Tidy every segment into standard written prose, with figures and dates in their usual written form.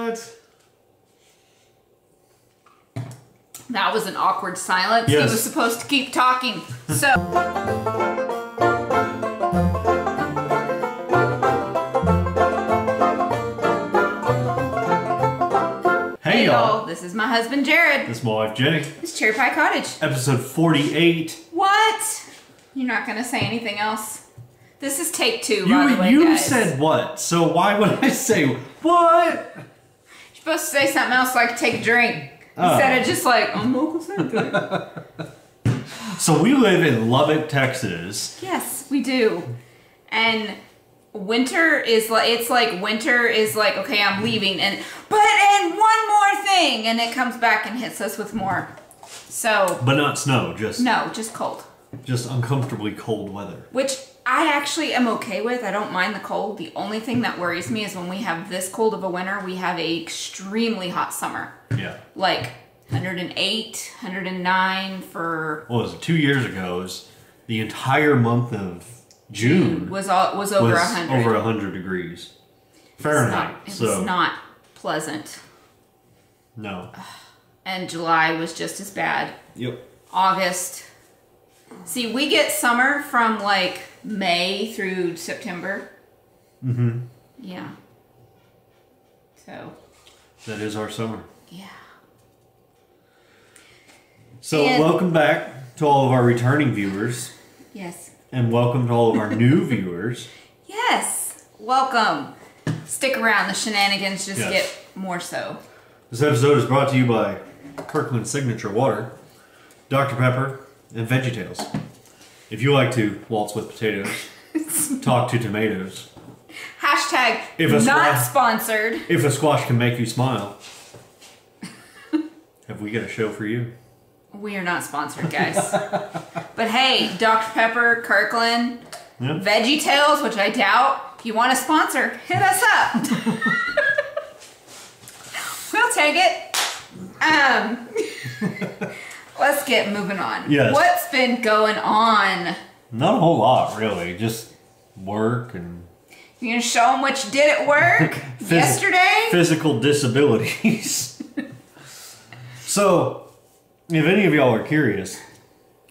What? That was an awkward silence. Yes. He was supposed to keep talking. So. Hey y'all. This is my husband Jared. This is my wife Jenny. It's Cherry Pie Cottage. Episode 48. What? You're not gonna say anything else? This is take 2, by the way, You guys. said what? So why would I say what? You're supposed to say something else like take a drink. Instead of just like, I'm local Santa. So we live in Lubbock, Texas. Yes, we do. And winter is like, okay, I'm leaving, and one more thing, and it comes back and hits us with more. So. But not snow, just. No, just cold. Just uncomfortably cold weather. Which I actually am okay with. I don't mind the cold. The only thing that worries me is when we have this cold of a winter, we have a extremely hot summer. Yeah. Like 108, 109 for... What was it? 2 years ago, it was the entire month of June was over 100. Over 100 degrees Fahrenheit. It was not pleasant. No. And July was just as bad. Yep. August. See, we get summer from like May through September. Mm-hmm. Yeah. So. That is our summer. Yeah. So welcome back to all of our returning viewers. Yes. And welcome to all of our new viewers. Yes. Welcome. Stick around. The shenanigans just get more so. This episode is brought to you by Kirkland Signature Water, Dr. Pepper, and VeggieTales. If you like to waltz with potatoes, talk to tomatoes. Hashtag not sponsored. If a squash can make you smile, have we got a show for you? We are not sponsored, guys. But hey, Dr. Pepper, Kirkland, VeggieTales, which I doubt. If you want to sponsor, hit us up. We'll take it. Let's get moving on. Yes. What's been going on? Not a whole lot, really. Just work and... You gonna show them what you did at work yesterday? Physical disabilities. So, if any of y'all are curious...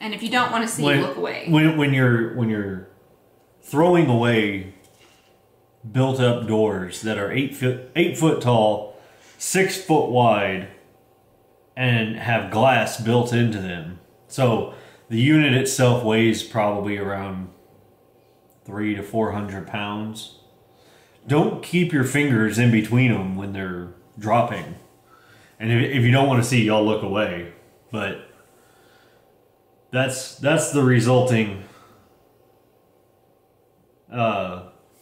And if you don't want to see, look away. When you're throwing away built-up doors that are 8 foot tall, 6 foot wide, and have glass built into them. So the unit itself weighs probably around 300 to 400 pounds. Don't keep your fingers in between them when they're dropping. And if you don't want to see, y'all look away. But that's the resulting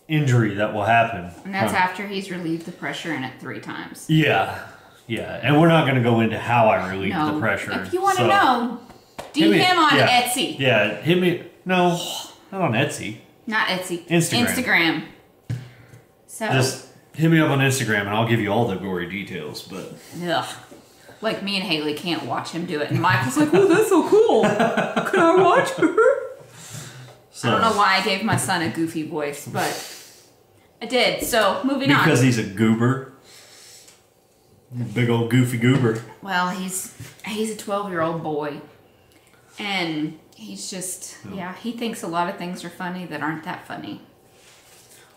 injury that will happen. And that's after he's relieved the pressure in it 3 times. Yeah. Yeah, and we're not going to go into how I relieve the pressure. If you want to know, DM him on Etsy. Yeah, hit me. No, not on Etsy. Not Etsy. Instagram. So just hit me up on Instagram and I'll give you all the gory details. But like me and Haley can't watch him do it, and Michael's like, "Oh, that's so cool. Can I watch her?" So, I don't know why I gave my son a goofy voice, but I did. So moving on. Because he's a goober. Big old goofy goober. Well, he's a 12-year-old boy, and he's just he thinks a lot of things are funny that aren't that funny.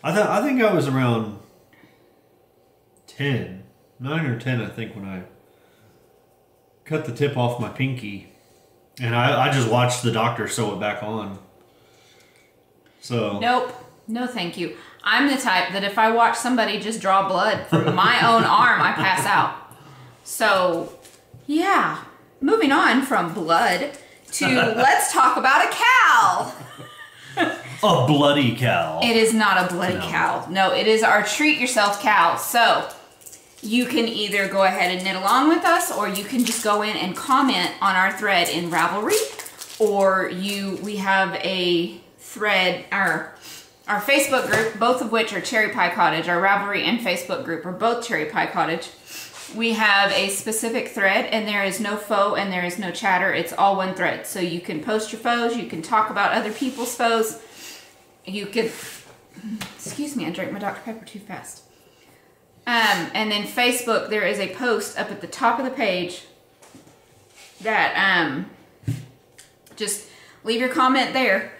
I think I was around 9 or 10. I think when I cut the tip off my pinky, and I just watched the doctor sew it back on. So nope, no, thank you. I'm the type that if I watch somebody just draw blood from my own arm, I pass out. So, yeah. Moving on from blood to let's talk about a cow. A bloody cow. It is not a bloody cow. No, it is our treat yourself cow. So, you can either go ahead and knit along with us, or you can just go in and comment on our thread in Ravelry, or we have a thread, our Facebook group, both of which are Cherry Pie Cottage. Our Ravelry and Facebook group are both Cherry Pie Cottage. We have a specific thread, and there is no faux and there is no chatter. It's all one thread. So you can post your faux, you can talk about other people's faux. You can, excuse me, I drank my Dr. Pepper too fast. And then Facebook, there is a post up at the top of the page that just leave your comment there.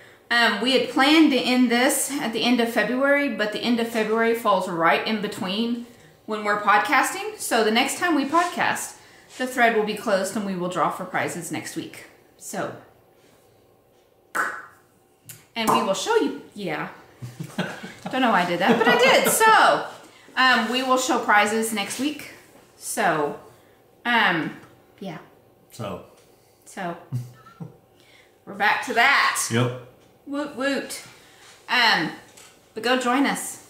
We had planned to end this at the end of February, but the end of February falls right in between when we're podcasting. So the next time we podcast, the thread will be closed and we will draw for prizes next week. So, and we will show you, yeah. Don't know why I did that, but I did. So, we will show prizes next week. So, yeah. So. We're back to that. Yep. Woot woot. But go join us.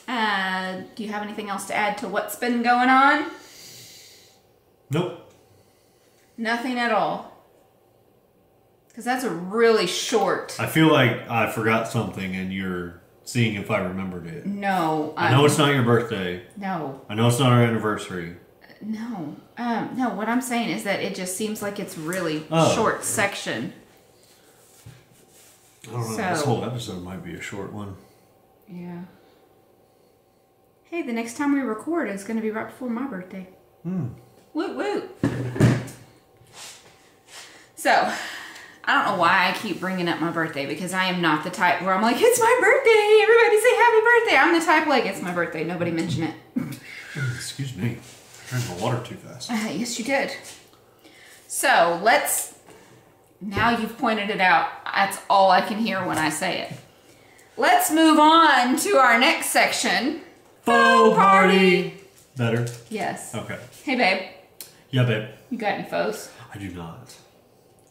Do you have anything else to add to what's been going on? Nope. Nothing at all. Because that's a really short. I feel like I forgot something and you're seeing if I remembered it. No. I know it's not your birthday. No. I know it's not our anniversary. No. No, what I'm saying is that it just seems like it's really short section. I don't know. This whole episode might be a short one. Yeah. Hey, the next time we record is going to be right before my birthday. Woot woot. So, I don't know why I keep bringing up my birthday, because I am not the type where I'm like, it's my birthday, everybody say happy birthday. I'm the type like, it's my birthday, nobody mention it. Excuse me. I drank my water too fast. Yes, you did. So, now you've pointed it out. That's all I can hear when I say it. Let's move on to our next section. Faux party. Better? Yes. Okay. Hey, babe. Yeah, babe. You got any faux? I do not.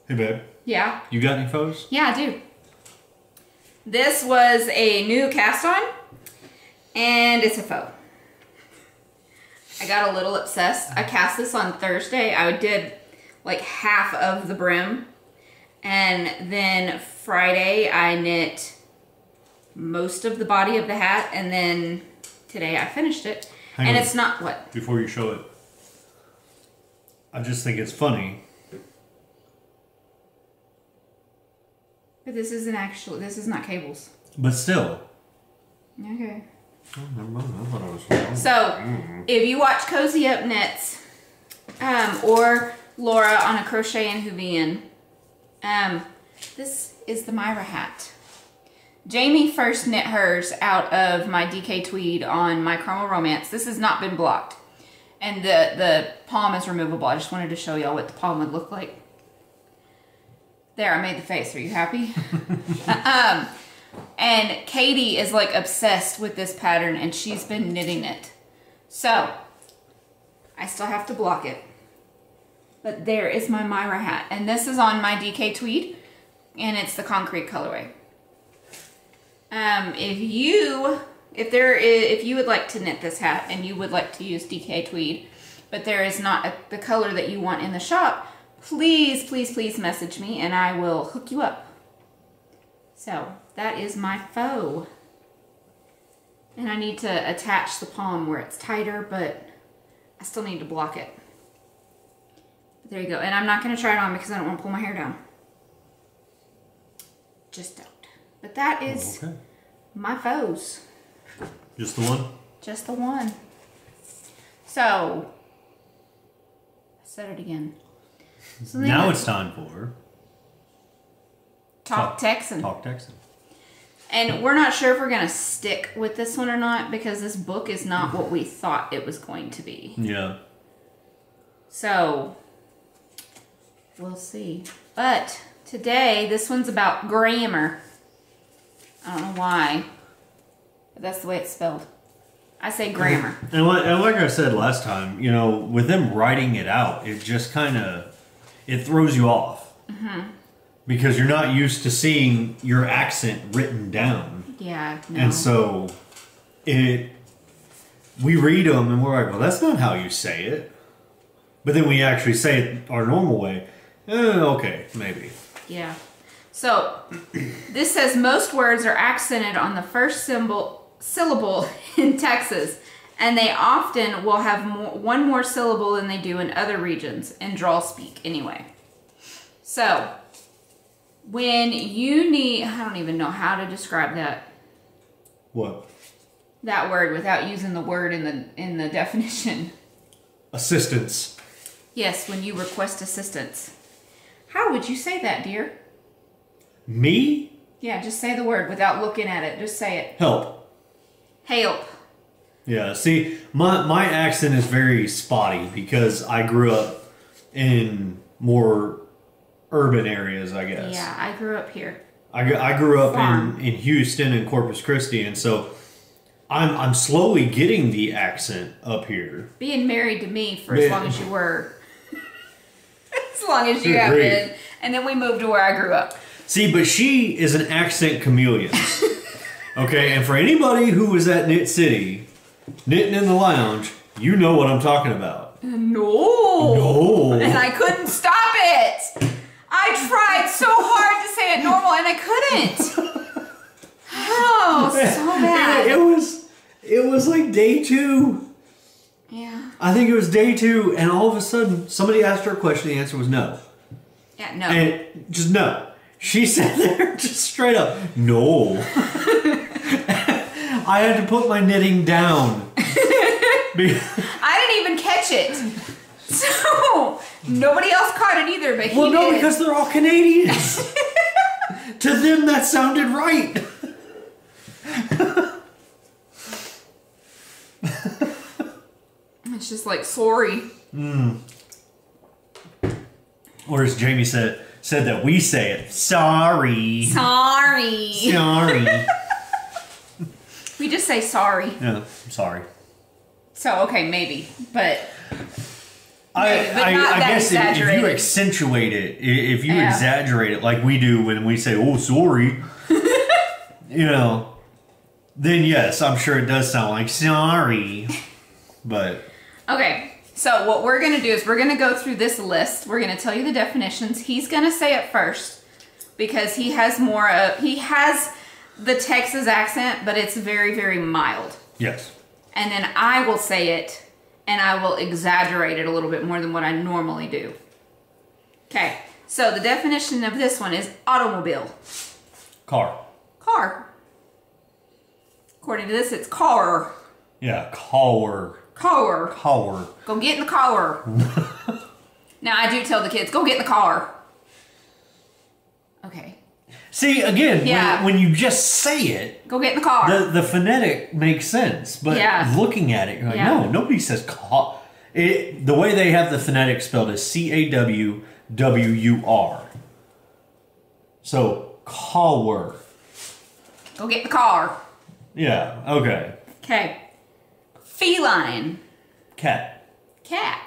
Hey, babe. Yeah. You got any faux? Yeah, I do. This was a new cast on, and it's a faux. I got a little obsessed. I cast this on Thursday. I did like half of the brim, and then Friday I knit most of the body of the hat, and then today I finished it. Hang on. It's not what? Before you show it, I just think it's funny. But this isn't actually, this is not cables. But still. Okay. Oh, never mind. I thought I was wrong. So, if you watch Cozy Up Knits, or Laura on a Crochet and Hoovian, this is the Myra hat. Jamie first knit hers out of my DK tweed on my Chromo Romance. This has not been blocked. And the palm is removable. I just wanted to show y'all what the palm would look like. There, I made the face. Are you happy? And Katie is like obsessed with this pattern, and she's been knitting it. So, I still have to block it. But there is my Myra hat. And this is on my DK tweed, and it's the concrete colorway. If you would like to knit this hat and you would like to use DK tweed, but there is not the color that you want in the shop, please, please, please message me and I will hook you up. So that is my faux. And I need to attach the palm where it's tighter, but I still need to block it. But there you go. And I'm not going to try it on because I don't want to pull my hair down. Just don't. But that is my faux. Just the one? Just the one. So, I said it again. So now it's time for Talk Texan. Talk Texan. And we're not sure if we're going to stick with this one or not, because this book is not what we thought it was going to be. Yeah. So, we'll see. But today, this one's about grammar. I don't know why, but that's the way it's spelled. I say grammar. And like I said last time, you know, with them writing it out, it just kind of, it throws you off. Because you're not used to seeing your accent written down. Yeah, no. And so, we read them and we're like, well, that's not how you say it. But then we actually say it our normal way. Okay, maybe. Yeah. So, this says most words are accented on the first syllable in Texas, and they often will have one more syllable than they do in other regions, in drawl speak anyway. So, when you need, I don't even know how to describe that. What? that word without using the word in the definition. Assistance. Yes, when you request assistance. How would you say that, dear? Me? Yeah, just say the word without looking at it. Just say it. Help. Help. Yeah, see, my accent is very spotty because I grew up in more urban areas, I guess. Yeah, I grew up here. I grew up Farm. in Houston and Corpus Christi, and so I'm slowly getting the accent up here. Being married to me for as long as you were. As long as you have been. And then we moved to where I grew up. See, but she is an accent chameleon. Okay, and for anybody who was at Knit City, knitting in the lounge, you know what I'm talking about. No. And I couldn't stop it. I tried so hard to say it normal and I couldn't. Oh, so bad. It was like day 2. Yeah. I think it was day 2, and all of a sudden, somebody asked her a question, the answer was no. Yeah, no. And just no. She sat there just straight up, no. I had to put my knitting down. I didn't even catch it. So, nobody else caught it either, but he did. Well, no, because they're all Canadians. To them, that sounded right. It's just like, sorry. Or as Jamie said that we say it, sorry. Sorry. Sorry. We just say sorry. Yeah, I'm sorry. So, okay, maybe. But I guess if you exaggerated. accentuate it, if you exaggerate it like we do when we say, oh, sorry, you know, then yes, I'm sure it does sound like sorry. But... Okay, so what we're going to do is we're going to go through this list. We're going to tell you the definitions. He's going to say it first because he has he has the Texas accent, but it's very, very mild. yes. And then I will say it, and I will exaggerate it a little bit more than what I normally do. Okay, so the definition of this one is automobile. Car. Car. According to this, it's car. Yeah, car. Car. Car. Go get in the car. Now, I do tell the kids, go get in the car. Okay. See, again, Yeah. when you just say it, Go get in the car. the phonetic makes sense. But looking at it, you're like, no, nobody says car. The way they have the phonetic spelled is CAWWUR. So, car. Go get in the car. Yeah, okay. Okay. Feline. Cat. Cat.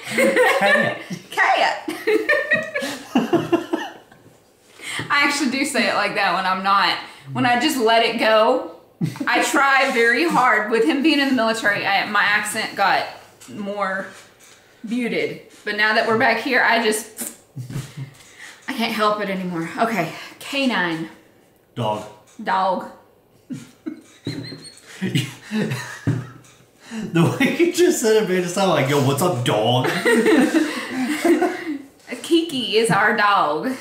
Cat. Cat. I actually do say it like that when I'm not. When I just let it go. I try very hard. With him being in the military, my accent got more muted. But now that we're back here, I can't help it anymore. Okay. Canine. Dog. Dog. The way you just said it made it sound like, yo, what's up, dog? Kiki is our dog.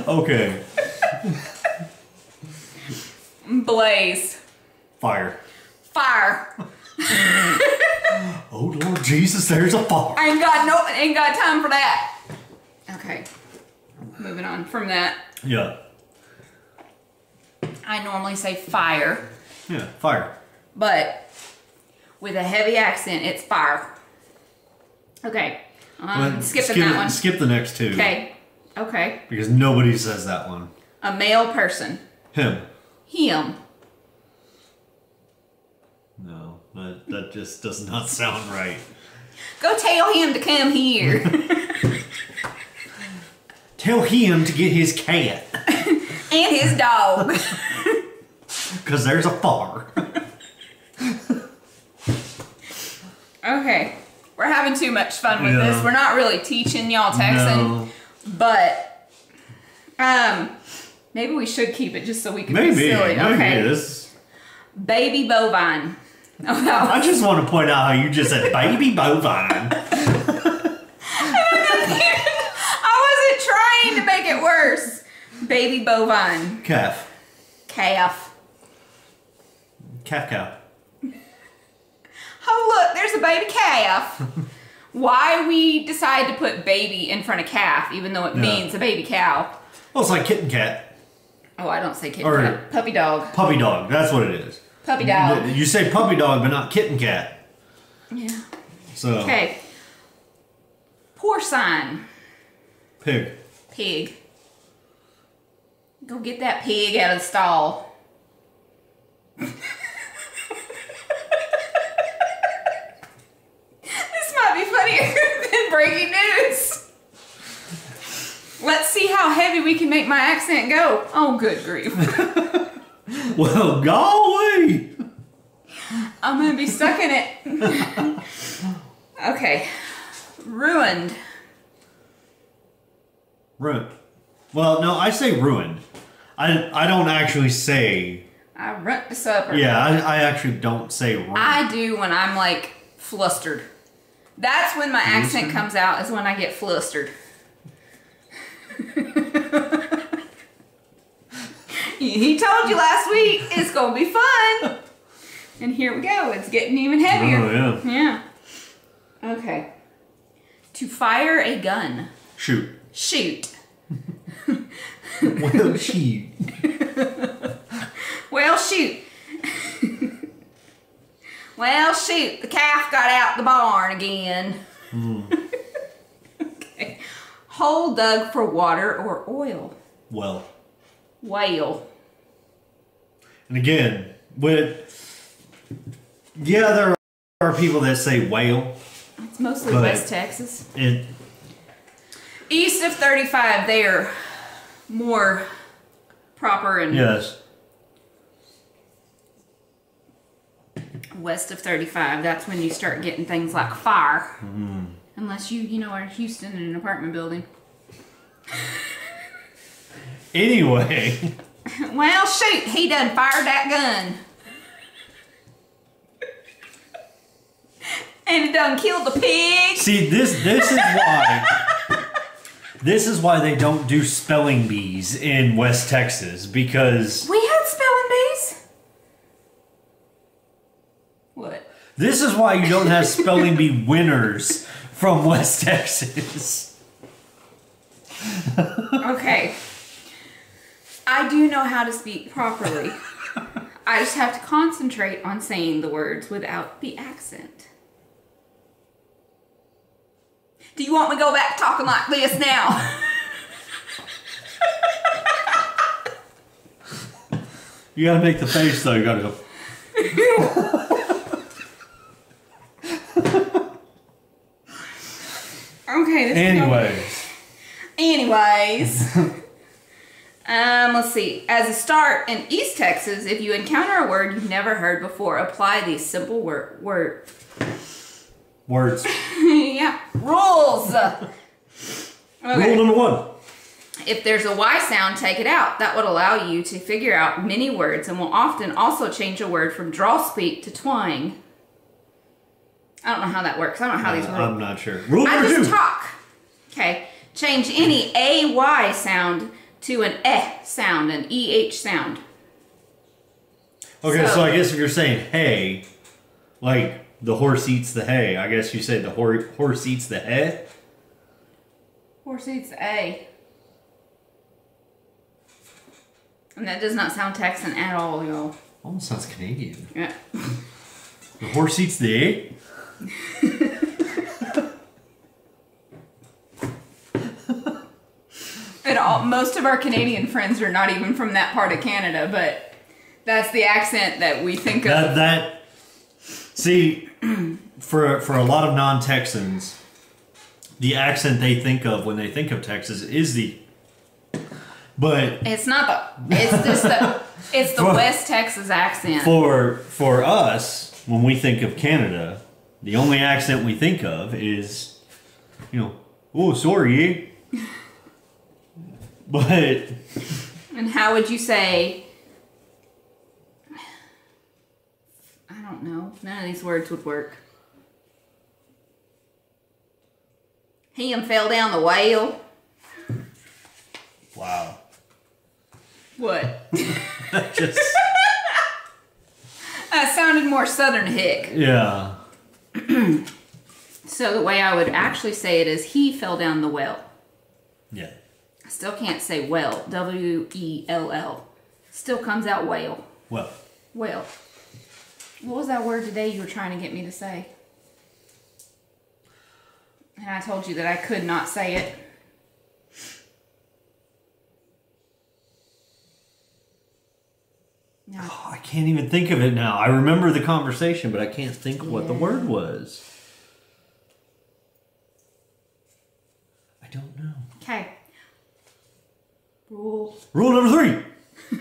Okay. Blaze. Fire. Fire. Oh, Lord Jesus, there's a fire. I ain't got time for that. Okay. Moving on from that. Yeah. I normally say fire. Yeah, fire. But with a heavy accent, it's fire. Okay. Skipping that one. Skip the next two. Okay. Okay. Because nobody says that one. A male person. Him. Him. No, that just does not sound right. Go tell him to come here. Tell him to get his cat. And his dog. Because there's a fire. Okay. We're having too much fun with this. We're not really teaching y'all Texan. No. But maybe we should keep it just so we can be silly. Okay. This. Baby bovine. Oh, no. I just want to point out how you just said baby bovine. I wasn't trying to make it worse. Baby bovine. Calf. Calf. Calf cow. Oh, look, there's a baby calf. Why we decide to put baby in front of calf, even though it means a baby cow. Well, it's like kitten cat. Oh, I don't say kitten cat. Puppy dog. Puppy dog. That's what it is. Puppy dog. You say puppy dog, but not kitten cat. Yeah. So. Okay. Porcine. Pig. Pig. Go get that pig out of the stall. This might be funnier than breaking news. Let's see how heavy we can make my accent go. Oh, good grief. Well, go away. I'm gonna be stuck in it. Okay. Ruined. Ruined. Well, no, I say ruined. I don't actually say. I runt to supper. Yeah, I actually don't say ruined. I do when I'm like flustered. That's when my accent comes out, is when I get flustered. He told you last week it's gonna be fun. And here we go, it's getting even heavier. Oh, yeah. Okay. To fire a gun. Shoot. Shoot. Well, shoot. Well, shoot. Well, shoot. The calf got out the barn again. Okay. Hole dug for water or oil. Well. Whale. And again, there are people that say whale. It's mostly West Texas. It, East of 35, they're more proper, and yes. West of 35, that's when you start getting things like fire. Unless you are in Houston in an apartment building. Anyway. Well, shoot, he done fired that gun. And it done killed the pig. See, this is why. This is why they don't do spelling bees in West Texas, because We had spelling bees. What? this is why you don't have spelling bee winners from West Texas. Okay. I do know how to speak properly. I just have to concentrate on saying the words without the accent. Do you want me to go back talking like this now? You gotta make the face though, you gotta go. Okay, this Anyways. Let's see. As a start, in East Texas, if you encounter a word you've never heard before, apply these simple words. Yeah. Rules. Okay. Rule number 1. If there's a Y sound, take it out. That would allow you to figure out many words and will often also change a word from draw speak to twang. I don't know how that works. I don't know how these work. I'm not sure. Rule number 2. I just talk. Okay. Change any AY sound to an eh sound, an EH sound. Okay, so I guess if you're saying hay, like the horse eats the hay, I guess you say the horse eats the hay? Horse eats the A. And that does not sound Texan at all, y'all. Almost sounds Canadian. Yeah. The horse eats the egg? Most of our Canadian friends are not even from that part of Canada, but that's the accent that we think of. See, for a lot of non-Texans, the accent they think of when they think of Texas is but it's not it's just it's the West Texas accent. For us, when we think of Canada, the only accent we think of is, oh, sorry. But... And how would you say... I don't know. None of these words would work. He fell down the whale. Wow. What? Just That sounded more Southern hick. yeah. So the way I would actually say it is he fell down the well. Yeah. I still can't say well. W-E-L-L. Still comes out whale. Well. Well. What was that word today you were trying to get me to say? And I told you that I could not say it. No. Oh, I can't even think of it now. I remember the conversation, but I can't think what the word was. I don't know. Okay. Rule number 3.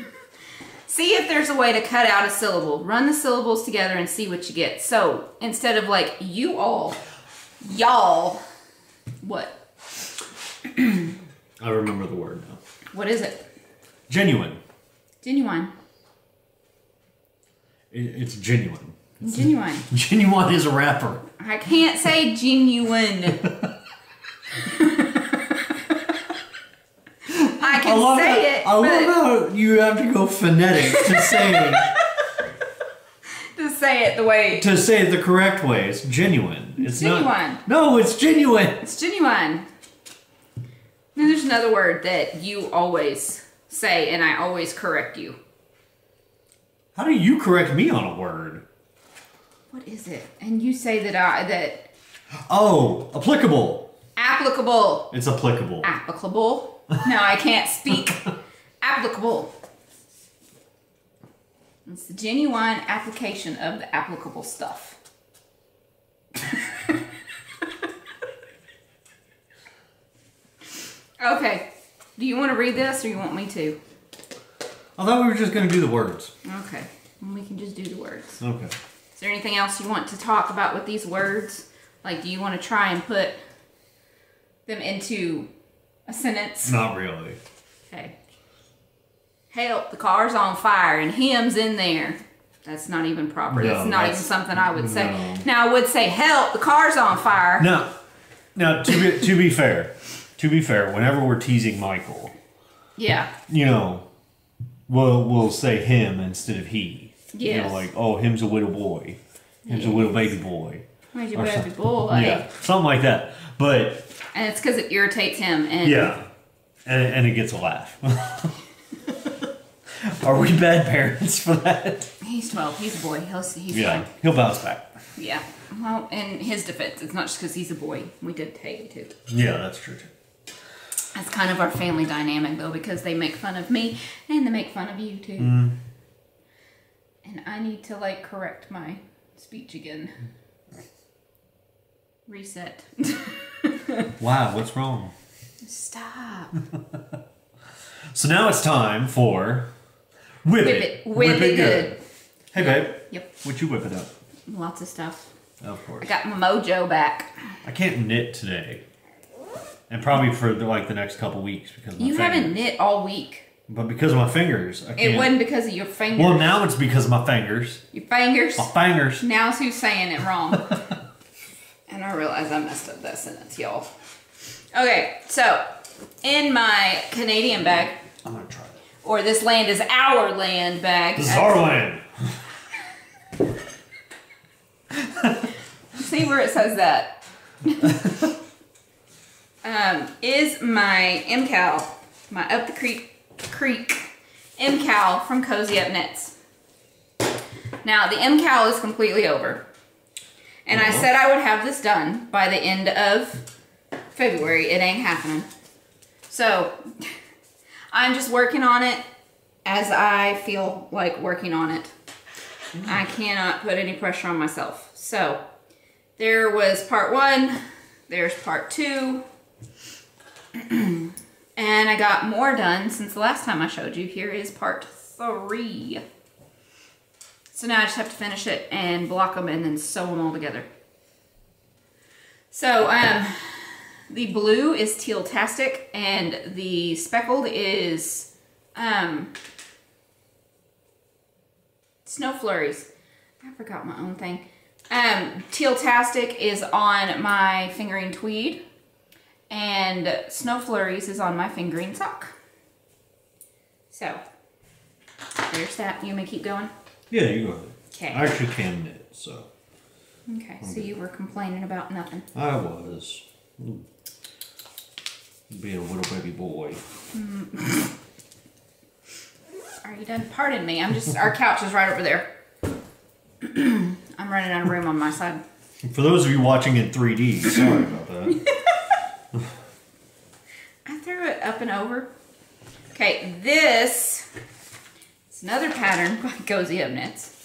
See if there's a way to cut out a syllable. Run the syllables together and see what you get. So instead of like you all, y'all, what? I remember the word now. What is it? Genuine. Genuine. It's genuine. Genuine. Genuine is a rapper. I can't say genuine. I can say it. I love how you have to go phonetic to say to say it the way. to say it the correct way. It's genuine. It's genuine. Not, no, it's genuine. It's genuine. Then there's another word that you always say, and I always correct you. How do you correct me on a word? What is it? And you say that Oh, applicable. applicable. It's applicable. Applicable. No, I can't speak. Applicable. It's the genuine application of the applicable stuff. Okay. Do you want to read this or you want me to? I thought we were just going to do the words. Okay. Well, we can just do the words. Okay. Is there anything else you want to talk about with these words? Like, do you want to try and put them into a sentence? Not really. Okay. Help, the car's on fire, and him's in there. That's not even proper. No, that's not even something I would say. no. Now, I would say, help, the car's on fire. Now, to be fair, whenever we're teasing Michael, Yeah. you know, we'll say him instead of he. Yes. You know, like, oh, him's a little boy. Him's a little baby boy. Where's your baby boy? Yeah, something like that. But And it's because it irritates him. And yeah, and it gets a laugh. Are we bad parents for that? He's 12. He's a boy. He's Yeah, fine. he'll bounce back. Yeah. Well, in his defense, it's not just because he's a boy. We did Haley too. Yeah, that's true too. That's kind of our family dynamic, though, because they make fun of me and they make fun of you too. And I need to like correct my speech again. Reset. Wow, what's wrong? Stop. So now it's time for whip it. Whip it good. Hey babe. Yep. What you whip it up? Lots of stuff. Of course. I got my mojo back. I can't knit today. And probably for the next couple weeks because of my You fingers. haven't knit all week. But because of my fingers, I can't. It wasn't because of your fingers. Well, now it's because of my fingers. Your fingers. My fingers. Now's who's saying it wrong. And I realize I messed up that sentence, y'all. Okay, so in my Canadian bag, I'm gonna try that. or this land is our land bag. This is our land. See where it says that. Is my MCal, my Up the Creek MCal from Cozy Up Knits. Now the MCal is completely over. And I said I would have this done by the end of February. It ain't happening. So I'm just working on it as I feel like working on it. I cannot put any pressure on myself. So there was part 1, there's part 2, and I got more done since the last time I showed you. Here is part 3. So now I just have to finish it and block them and then sew them all together. So the blue is Teal-tastic and the speckled is Snow Flurries. I forgot my own thing. Teal-tastic is on my fingering tweed, and Snow Flurries is on my fingering sock. So your staff. You may keep going. Yeah, you go ahead. Okay. I actually can knit, so. Okay, so you were complaining about nothing. I was. Being a little baby boy. Are you done? Pardon me. Our couch is right over there. I'm running out of room on my side. For those of you watching in 3D, sorry about that. I threw it up and over. Okay, this is another pattern by Cozy Up Knits.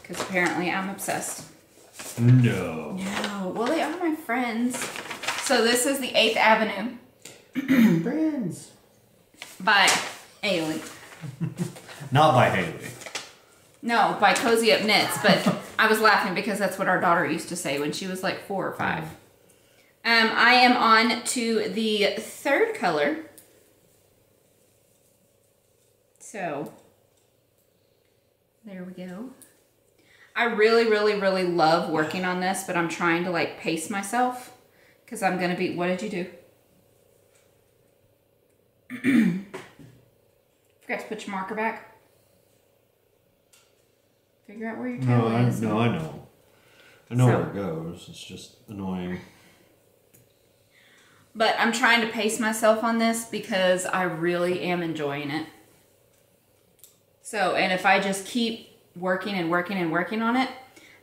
Because apparently I'm obsessed. No. No. Well, they are my friends. So this is the 8th Avenue. Friends. By Haley. Not by Haley. No, by Cozy Up Knits. But I was laughing because that's what our daughter used to say when she was like 4 or 5. I am on to the 3rd color. So, there we go. I really, really, really love working on this, but I'm trying to like pace myself because I'm going to be, what did you do? Forgot to put your marker back. Figure out where your tail is. No, I know. I know where it goes. It's just annoying. But I'm trying to pace myself on this because I really am enjoying it. So, and if I just keep working and working and working on it,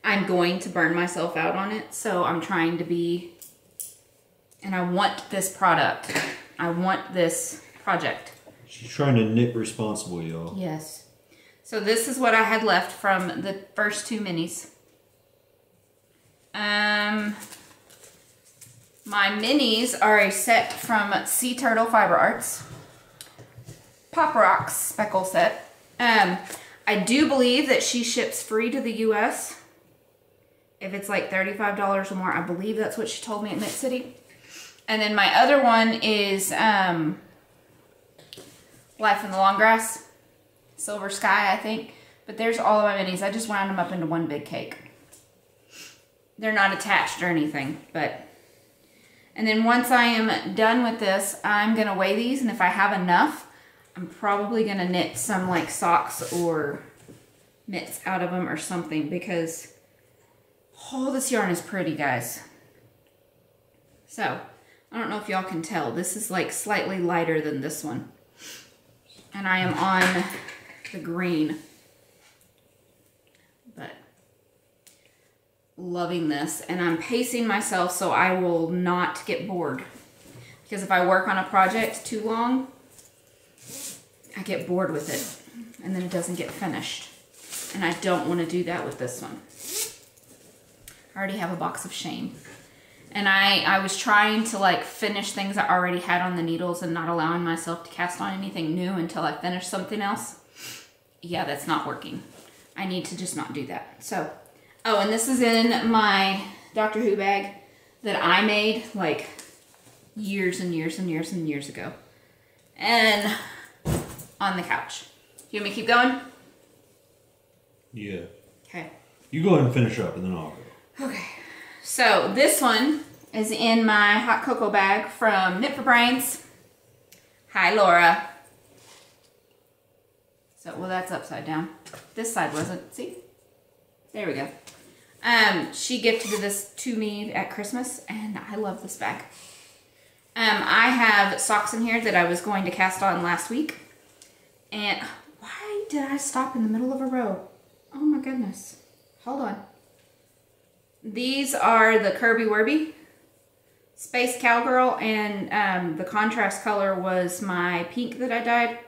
I'm going to burn myself out on it. So I'm trying to be, and I want this product. I want this project. She's trying to knit responsibly, y'all. Yes. So this is what I had left from the first 2 minis. My minis are a set from Sea Turtle Fiber Arts. Pop Rocks Speckle set. I do believe that she ships free to the US. If it's like $35 or more, I believe that's what she told me at Knit City. And then my other one is Life in the Long Grass. Silver Sky, I think. But there's all of my minis. I just wound them up into one big cake. They're not attached or anything, but... And then once I am done with this, I'm going to weigh these, and if I have enough, I'm probably going to knit some like socks or mitts out of them or something, because, oh, this yarn is pretty, guys. So, I don't know if y'all can tell. This is like slightly lighter than this one. And I am on the green. But loving this, and I'm pacing myself so I will not get bored, because if I work on a project too long, I get bored with it and then it doesn't get finished, and I don't want to do that with this one. I already have a box of shame, and I was trying to like finish things I already had on the needles and not allowing myself to cast on anything new until I finish something else. Yeah, that's not working. I need to just not do that. So, oh, and this is in my Doctor Who bag that I made like years and years and years and years ago. And on the couch. You want me to keep going? Yeah. Okay. You go ahead and finish up and then I'll go. Okay. So this one is in my hot cocoa bag from Knit for Brains. Hi, Laura. So, well, that's upside down. This side wasn't. See? There we go. She gifted this to me at Christmas, and I love this bag. I have socks in here that I was going to cast on last week. And why did I stop in the middle of a row? Oh my goodness. Hold on. These are the Kirby Werby Space Cowgirl, and the contrast color was my pink that I dyed.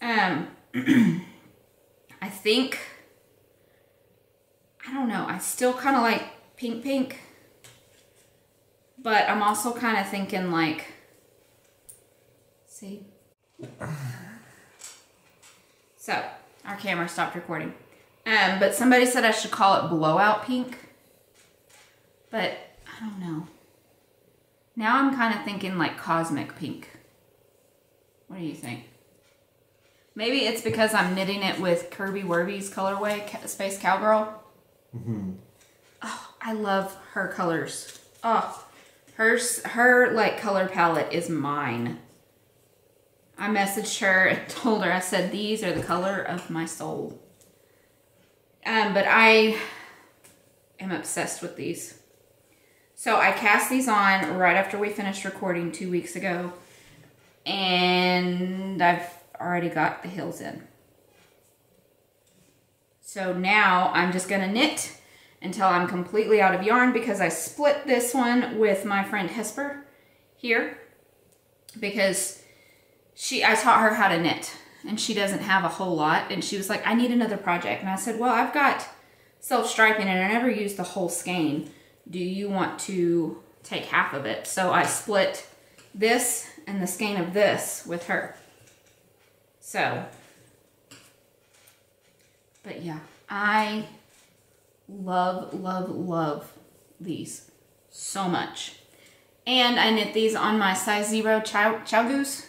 I think, I don't know, I still kind of like pink, but I'm also kind of thinking like, see? So, our camera stopped recording. But somebody said I should call it blowout pink, but I don't know. Now I'm kind of thinking like cosmic pink. What do you think? Maybe it's because I'm knitting it with Kirby Werby's colorway, Space Cowgirl. Mm-hmm. Oh, I love her colors. Oh, her like color palette is mine. I messaged her and told her, I said, these are the color of my soul. But I am obsessed with these. So I cast these on right after we finished recording 2 weeks ago. And I've already got the hills in. So now I'm just going to knit until I'm completely out of yarn, because I split this one with my friend Hesper here, because I taught her how to knit and she doesn't have a whole lot, and she was like, I need another project. And I said, well, I've got self-striping and I never used the whole skein. Do you want to take half of it? So I split this and the skein of this with her. So, but yeah, I love, love, love these so much. And I knit these on my size 0 Chow Goose.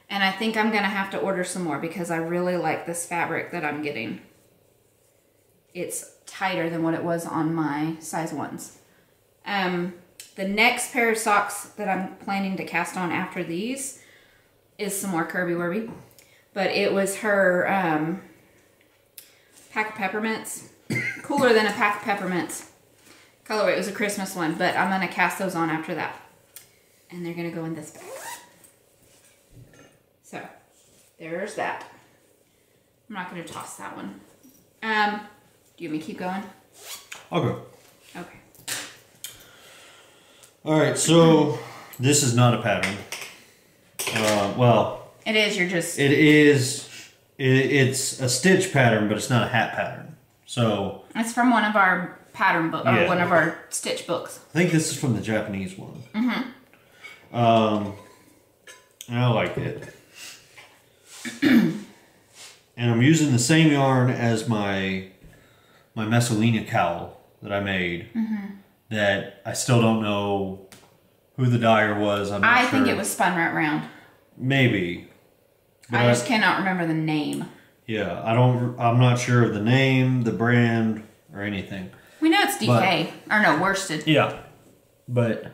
And I think I'm going to have to order some more because I really like this fabric that I'm getting. It's tighter than what it was on my size 1s. The next pair of socks that I'm planning to cast on after these is some more Kirby Werby. But it was her pack of peppermints. Cooler than a pack of peppermints colorway. It was a Christmas one, but I'm going to cast those on after that. And they're going to go in this bag. So, there's that. I'm not going to toss that one. Do you want me to keep going? I'll go. Okay. Alright, so this is not a pattern. Well, it is, you're just... It is. It's a stitch pattern, but it's not a hat pattern. So... It's from one of our pattern books, or one of our stitch books. I think this is from the Japanese one. Mm-hmm. And I like it. And I'm using the same yarn as my Messalina cowl that I made. Mm-hmm. That I still don't know who the dyer was. I'm not sure. I think it was spun right round. Maybe. I just cannot remember the name. Yeah, I'm not sure of the name, the brand, or anything. We know it's DK. Or no, worsted. Yeah. But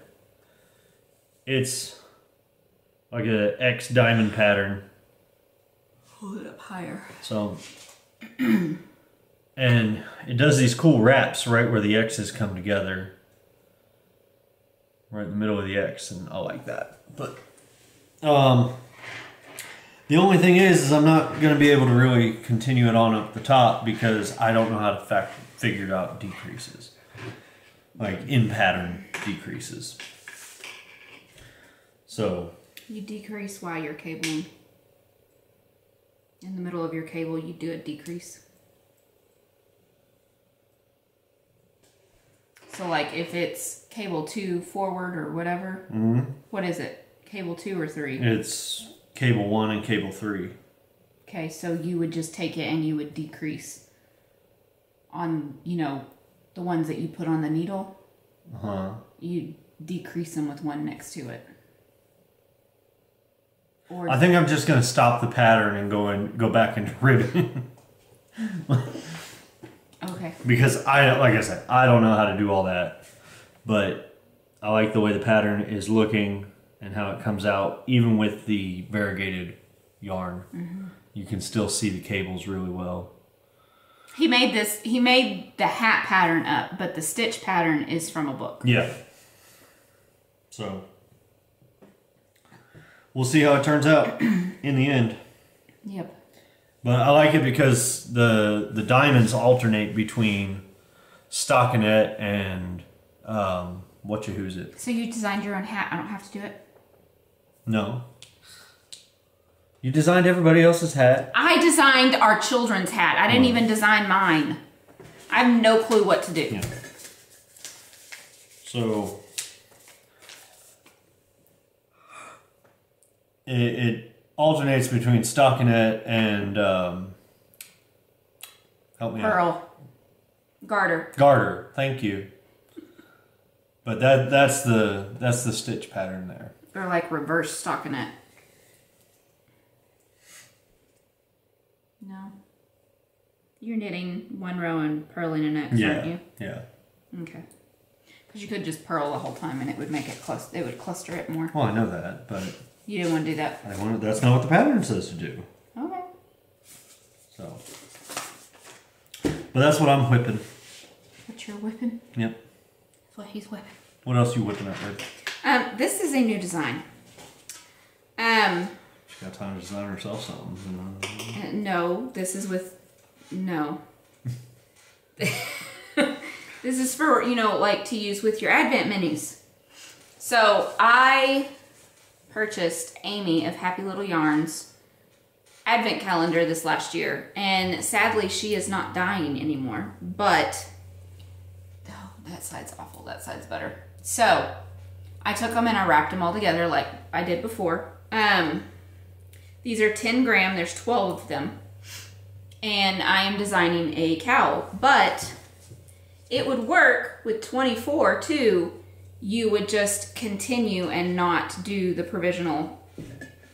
it's like a X diamond pattern. Hold it up higher. So, and it does these cool wraps right where the X's come together. Right in the middle of the X, and I like that. But, the only thing is I'm not going to be able to really continue it on up the top because I don't know how to figure out decreases. Like in pattern decreases. So. You decrease while you're cabling. In the middle of your cable, you do a decrease. So like if it's cable 2 forward or whatever, what is it? Cable 2 or 3? It's cable 1 and cable 3. Okay, so you would just take it and you would decrease on, you know, the ones that you put on the needle. Uh-huh. You decrease them with one next to it. Or I think I'm just going to stop the pattern and go back into ribbon. Okay. Because like I said, I don't know how to do all that, but I like the way the pattern is looking and how it comes out, even with the variegated yarn. Mm-hmm. You can still see the cables really well. He made the hat pattern up, but the stitch pattern is from a book. Yeah. So we'll see how it turns out in the end. Yep. But I like it because the diamonds alternate between stockinette and who's it? So you designed your own hat. I don't have to do it? No. You designed everybody else's hat. I designed our children's hat. I didn't even design mine. I have no clue what to do. Yeah. So it alternates between stockinette and help me Pearl. out. Garter. Garter. Thank you. But that's the stitch pattern there. Or like reverse stockinette. No. You're knitting one row and purling an X, aren't you? Yeah. Okay. Because you could just purl the whole time and it would make it it would cluster it more. Well, I know that, but You didn't want to do that. That's not what the pattern says to do. Okay. So, but that's what I'm whipping. What you're whipping? Yep. That's what he's whipping. What else are you whipping up with? This is a new design. She got time to design herself something. No, this is with, no. This is for, you know, like to use with your Advent minis. So I purchased Amy of Happy Little Yarns Advent calendar this last year. And sadly, she is not dying anymore. But, oh, that side's awful. That side's better. So I took them and I wrapped them all together like I did before. These are 10 gram. There's 12 of them. And I am designing a cowl. But it would work with 24 too. You would just continue and not do the provisional.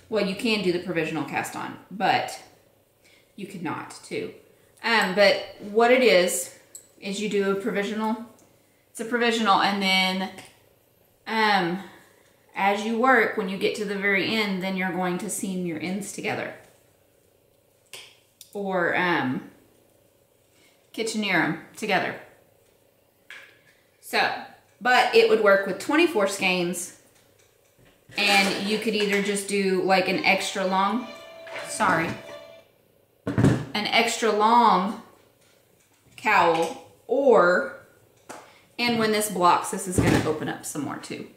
Well, you can do the provisional cast on, but you could not too. But what it is you do a provisional. It's a provisional, and then as you work, when you get to the very end, then you're going to seam your ends together. Or kitcheneer them together. So, but it would work with 24 skeins, and you could either just do like an extra long cowl, or, and when this blocks, this is going to open up some more too.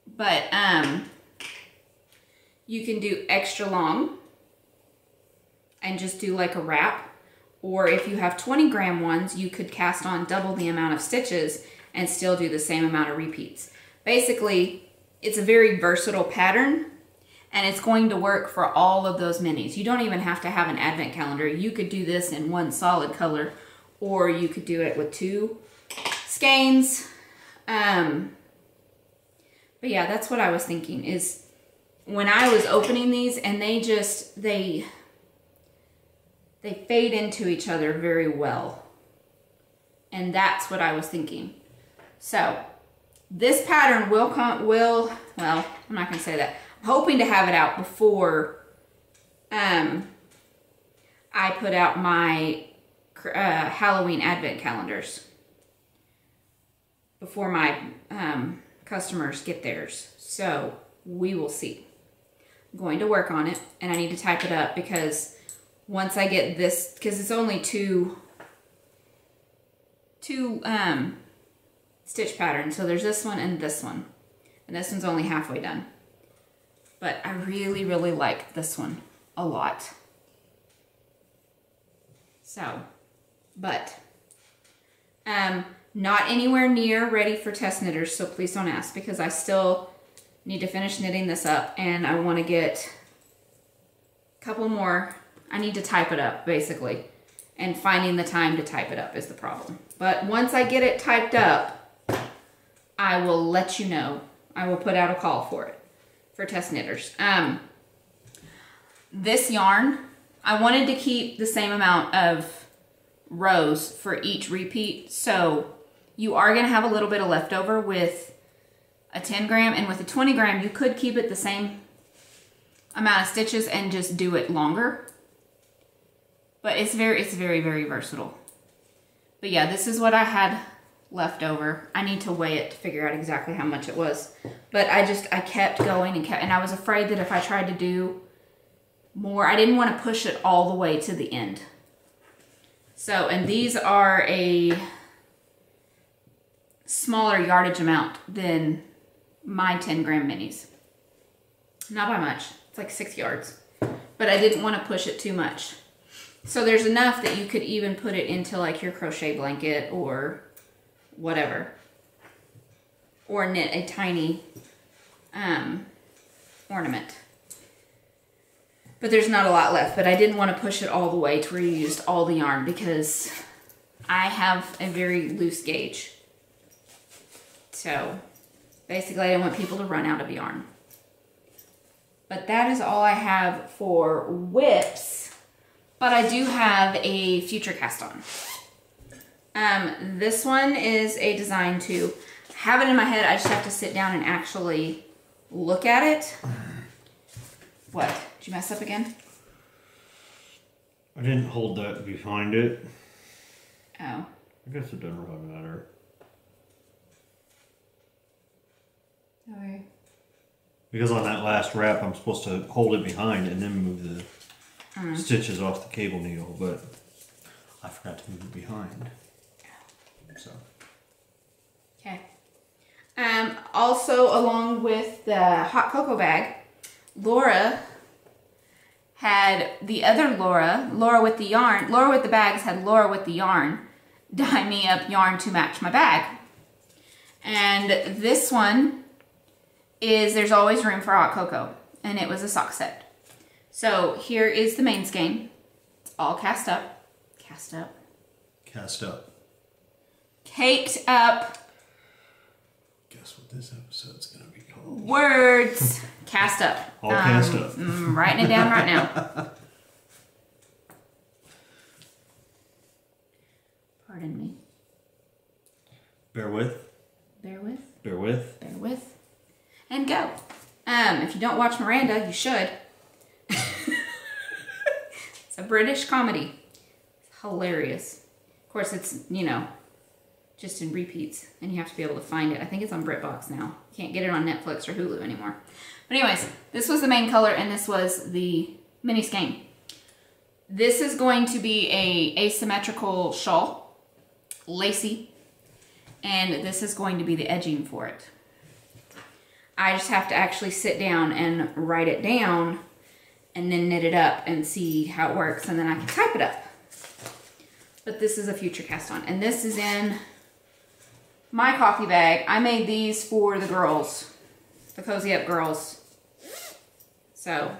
But you can do extra long and just do like a wrap. Or if you have 20 gram ones, you could cast on double the amount of stitches and still do the same amount of repeats. Basically, it's a very versatile pattern, and it's going to work for all of those minis. You don't even have to have an Advent calendar. You could do this in one solid color, or you could do it with 2 skeins. But yeah, that's what I was thinking, is when I was opening these, and they fade into each other very well. And that's what I was thinking. So this pattern will, well, I'm not going to say that. I'm hoping to have it out before I put out my Halloween Advent calendars. Before my customers get theirs. So we will see. I'm going to work on it, and I need to type it up because once I get this, because it's only two stitch patterns. So there's this one and this one. And this one's only halfway done. But I really, really like this one a lot. So, but not anywhere near ready for test knitters, so please don't ask, because I still need to finish knitting this up, and I want to get a couple more. I need to type it up, basically, and finding the time to type it up is the problem. But once I get it typed up, I will let you know. I will put out a call for it, for test knitters. This yarn, I wanted to keep the same amount of rows for each repeat, so you are going to have a little bit of leftover with a 10 gram, and with a 20 gram, you could keep it the same amount of stitches and just do it longer. But it's very, very versatile. But yeah, this is what I had left over. I need to weigh it to figure out exactly how much it was. But I kept going and I was afraid that if I tried to do more, I didn't want to push it all the way to the end. So, and these are a smaller yardage amount than my 10 gram minis. Not by much. It's like 6 yards. But I didn't want to push it too much. So there's enough that you could even put it into like your crochet blanket or whatever. Or knit a tiny ornament. But there's not a lot left. But I didn't want to push it all the way to where you used all the yarn, because I have a very loose gauge. So basically I didn't want people to run out of yarn. But that is all I have for whips. But I do have a future cast on. This one is a design to have it in my head. I just have to sit down and actually look at it. What? Did you mess up again? I didn't hold that behind it. Oh. I guess it doesn't really matter. Okay. Because on that last wrap, I'm supposed to hold it behind and then move the stitches off the cable needle, but I forgot to move it behind. So. Okay. Also, along with the hot cocoa bag, Laura had the other Laura with the yarn, Laura with the bags had Laura with the yarn dye me up yarn to match my bag. And this one is There's Always Room for Hot Cocoa, and it was a sock set. So here is the main skein. It's all cast up. Cast up. Cast up. Caked up. Guess what this episode's going to be called? Words. Cast up. All cast up. Writing it down right now. Pardon me. Bear with. Bear with. Bear with. Bear with. And go. If you don't watch Miranda, you should. It's a British comedy. It's hilarious. Of course, it's, you know, just in repeats, and you have to be able to find it. I think it's on BritBox now. Can't get it on Netflix or Hulu anymore. But anyways, this was the main color, and this was the mini skein. This is going to be a asymmetrical shawl, lacy, and this is going to be the edging for it. I just have to actually sit down and write it down and then knit it up and see how it works, and then I can type it up. But this is a future cast on, and this is in my coffee bag. I made these for the girls, the Cozy Up girls. So,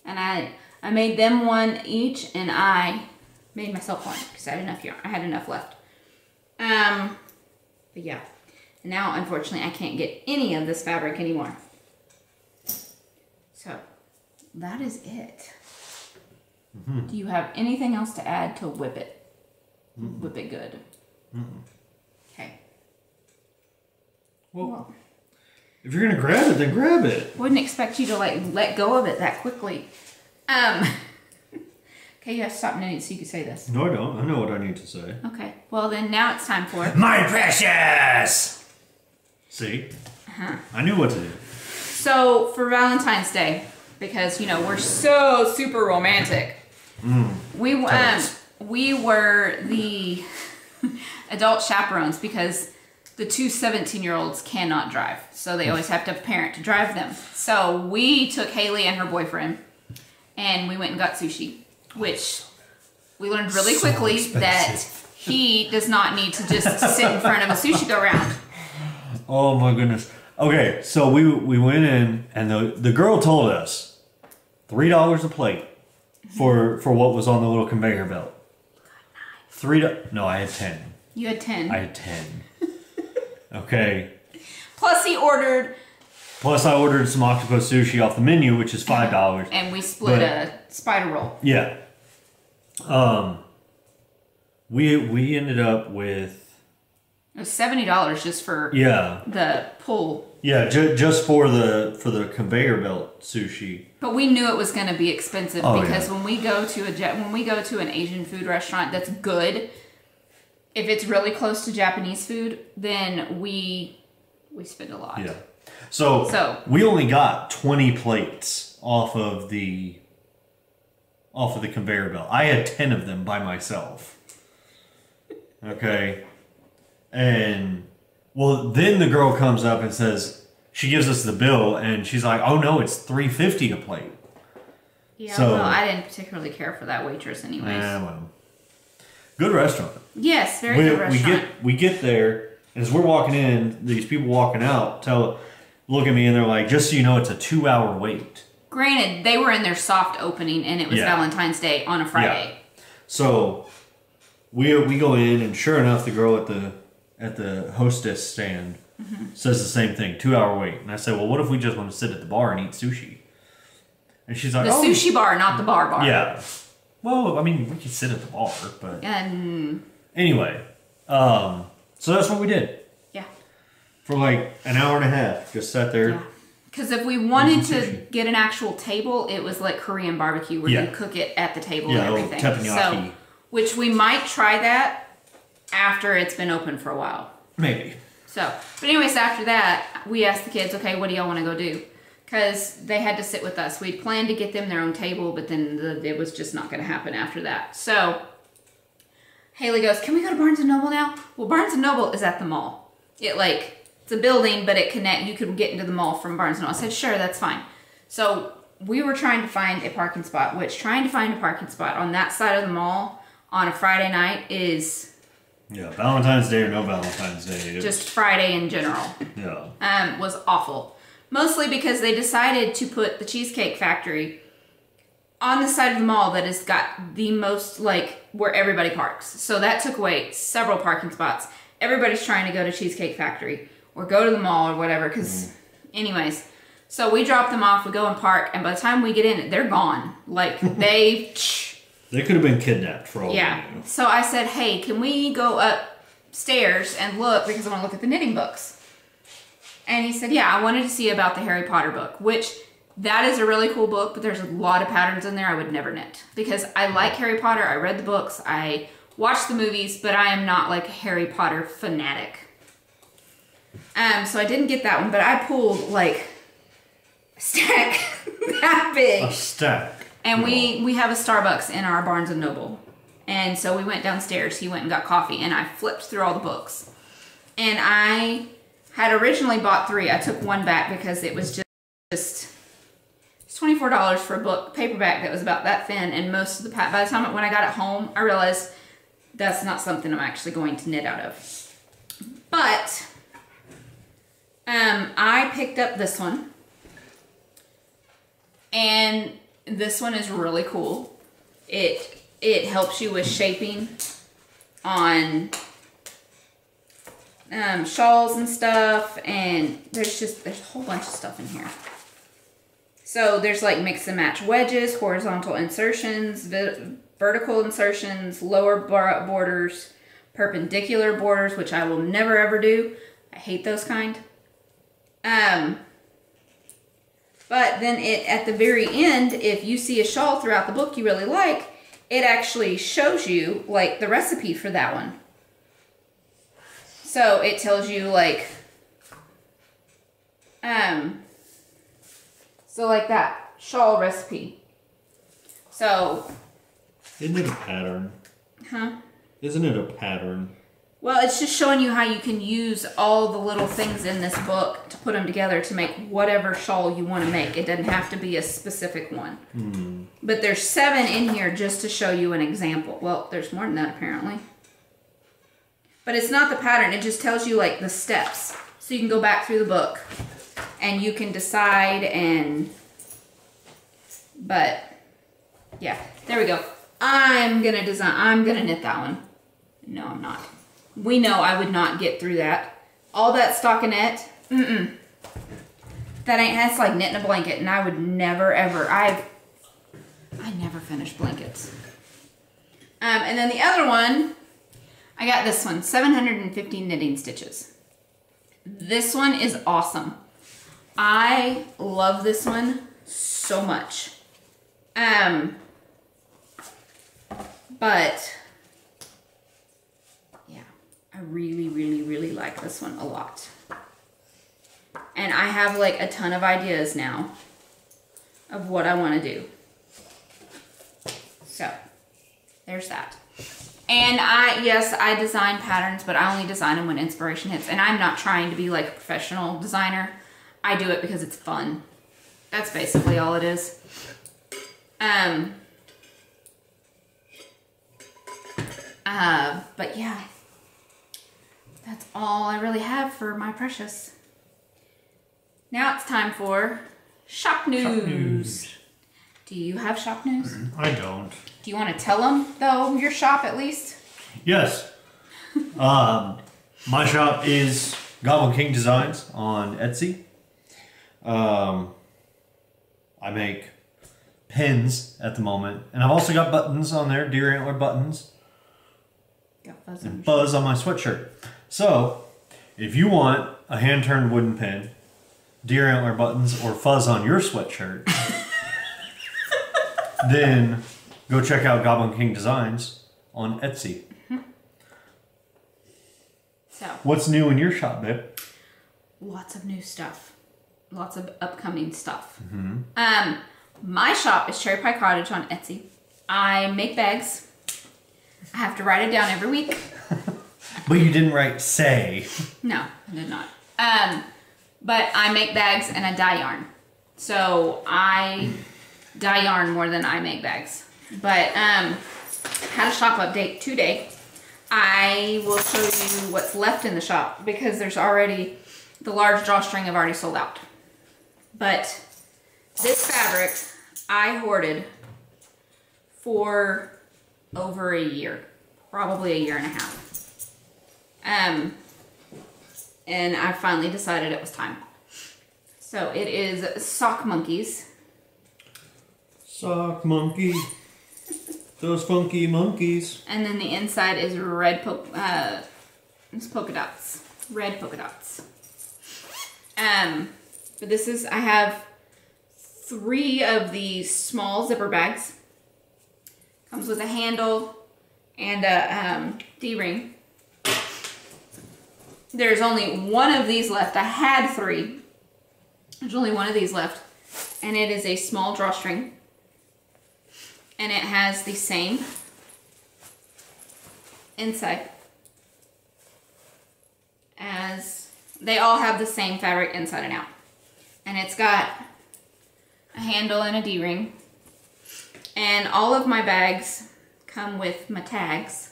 and I made them one each, and I made myself one because I had enough yarn. I had enough left. But yeah, and now unfortunately I can't get any of this fabric anymore. So that is it. Do you have anything else to add to whip it? Whip it good. Okay. Well, if you're gonna grab it, then grab it. Wouldn't expect you to like let go of it that quickly. Okay, you have to stop knitting so you can say this. No, I don't. I know what I need to say. Okay. Well, then now it's time for my precious. See? I knew what to do. So for Valentine's Day, because you know we're so super romantic, we were the adult chaperones because the two 17-year-olds cannot drive, so they always have to have a parent to drive them. So we took Haley and her boyfriend, and we went and got sushi, which we learned really quickly that he does not need to just sit in front of a sushi go-round. Oh my goodness. Okay, so we went in, and the girl told us $3 a plate for what was on the little conveyor belt. No, I had 10. You had 10. I had 10. Okay. Plus I ordered some octopus sushi off the menu, which is $5. And we split a spider roll. Yeah. We ended up with it was $70 just for the pull. Yeah, just for the conveyor belt sushi. But we knew it was going to be expensive because when we go to an Asian food restaurant that's good, if it's really close to Japanese food, then we spend a lot. Yeah. So we only got 20 plates off of the conveyor belt. I had 10 of them by myself. Okay. And well, then the girl comes up and says, she gives us the bill, and she's like, "Oh no, it's $3.50 a plate." Yeah, so, well, I didn't particularly care for that waitress, anyways. Well, good restaurant. Yes, very good restaurant. We get there, and as we're walking in, these people walking out look at me, and they're like, "Just so you know, it's a 2-hour wait." Granted, they were in their soft opening, and it was Valentine's Day on a Friday. Yeah. So we go in, and sure enough, the girl at the hostess stand says the same thing, 2-hour wait. And I said, well, what if we just want to sit at the bar and eat sushi? And she's like, the sushi bar, not the bar. Yeah. Well, I mean, we could sit at the bar, but anyway, so that's what we did. Yeah. For like an hour and a half, just sat there Because if we wanted to get an actual table, it was like Korean barbecue where you cook it at the table and everything. Teppanyaki. So, which we might try that after it's been open for a while. Maybe. So, but anyways, after that, we asked the kids, okay, what do y'all want to go do? Because they had to sit with us. We'd planned to get them their own table, but then it was just not going to happen after that. So, Haley goes, can we go to Barnes & Noble now? Well, Barnes & Noble is at the mall. It's a building, but you could get into the mall from Barnes & Noble. I said, sure, that's fine. So, we were trying to find a parking spot, which trying to find a parking spot on that side of the mall on a Friday night is... Yeah, Valentine's Day or no Valentine's Day. Just Friday in general. Yeah. Was awful. Mostly because they decided to put the Cheesecake Factory on the side of the mall that has got the most, like, where everybody parks. So that took away several parking spots. Everybody's trying to go to Cheesecake Factory or go to the mall or whatever because, anyways. So we drop them off, we go and park, and by the time we get in, they're gone. Like, they... They could have been kidnapped for all we knew. So I said, hey, can we go upstairs and look because I want to look at the knitting books. And he said, yeah, I wanted to see about the Harry Potter book, which that is a really cool book, but there's a lot of patterns in there I would never knit because I like Harry Potter. I read the books. I watched the movies, but I am not like a Harry Potter fanatic. So I didn't get that one, but I pulled like a stack that big. A stack. And we have a Starbucks in our Barnes & Noble. And so we went downstairs. He went and got coffee. And I flipped through all the books. And I had originally bought 3. I took 1 back because it was just $24 for a book paperback that was about that thin. And most of the by the time when I got it home, I realized that's not something I'm actually going to knit out of. But I picked up this one. And... this one is really cool. It helps you with shaping on shawls and stuff, and there's a whole bunch of stuff in here. So there's like mix and match wedges, horizontal insertions, vertical insertions, lower borders, perpendicular borders, which I will never ever do. I hate those kind. But then at the very end, if you see a shawl throughout the book you really like, it actually shows you like the recipe for that one. So it tells you like, so like that shawl recipe. So. Isn't it a pattern? Huh? Isn't it a pattern? Well, it's just showing you how you can use all the little things in this book to put them together to make whatever shawl you want to make. It doesn't have to be a specific one. Mm. But there's 7 in here just to show you an example. Well, there's more than that apparently. But it's not the pattern. It just tells you like the steps. So you can go back through the book and you can decide but yeah, there we go. I'm going to knit that one. No, I'm not. We know I would not get through that. All that stockinette, that's like knitting a blanket, and I would never, ever, I never finish blankets. And then the other one, I got this one, 750 knitting stitches. This one is awesome. I love this one so much. But I really, really, really like this one a lot. And I have like a ton of ideas now of what I want to do. So, there's that. And I design patterns, but I only design them when inspiration hits. And I'm not trying to be like a professional designer. I do it because it's fun. That's basically all it is. But yeah. That's all I really have for my precious. Now it's time for shop news. Shop news. Do you have shop news? I don't. Do you want to tell them, though, your shop at least? Yes. My shop is Goblin King Designs on Etsy. I make pins at the moment. And I've also got buttons on there, deer antler buttons. Got fuzz And buzz on my sweatshirt. So, if you want a hand-turned wooden pin deer antler buttons or fuzz on your sweatshirt, then go check out Goblin King Designs on Etsy. So, what's new in your shop, babe? Lots of new stuff. Lots of upcoming stuff. My shop is CherryPieCottage on Etsy. I make bags. I have to write it down every week. But you didn't write say. No, I did not. But I make bags and I dye yarn. So I dye yarn more than I make bags. But had a shop update today. I will show you what's left in the shop because there's already, the large drawstring I've already sold out. But this fabric I hoarded for over a year, probably a year and a half. And I finally decided it was time. So it is Sock Monkeys. Sock monkey. Those funky monkeys. And then the inside is red polka dots. Red polka dots. But this is, I have 3 of these small zipper bags. Comes with a handle and a D-ring. There's only 1 of these left. I had 3. There's only 1 of these left. And it is a small drawstring. And it has the same inside as, they all have the same fabric inside and out. And it's got a handle and a D-ring. And all of my bags come with my tags.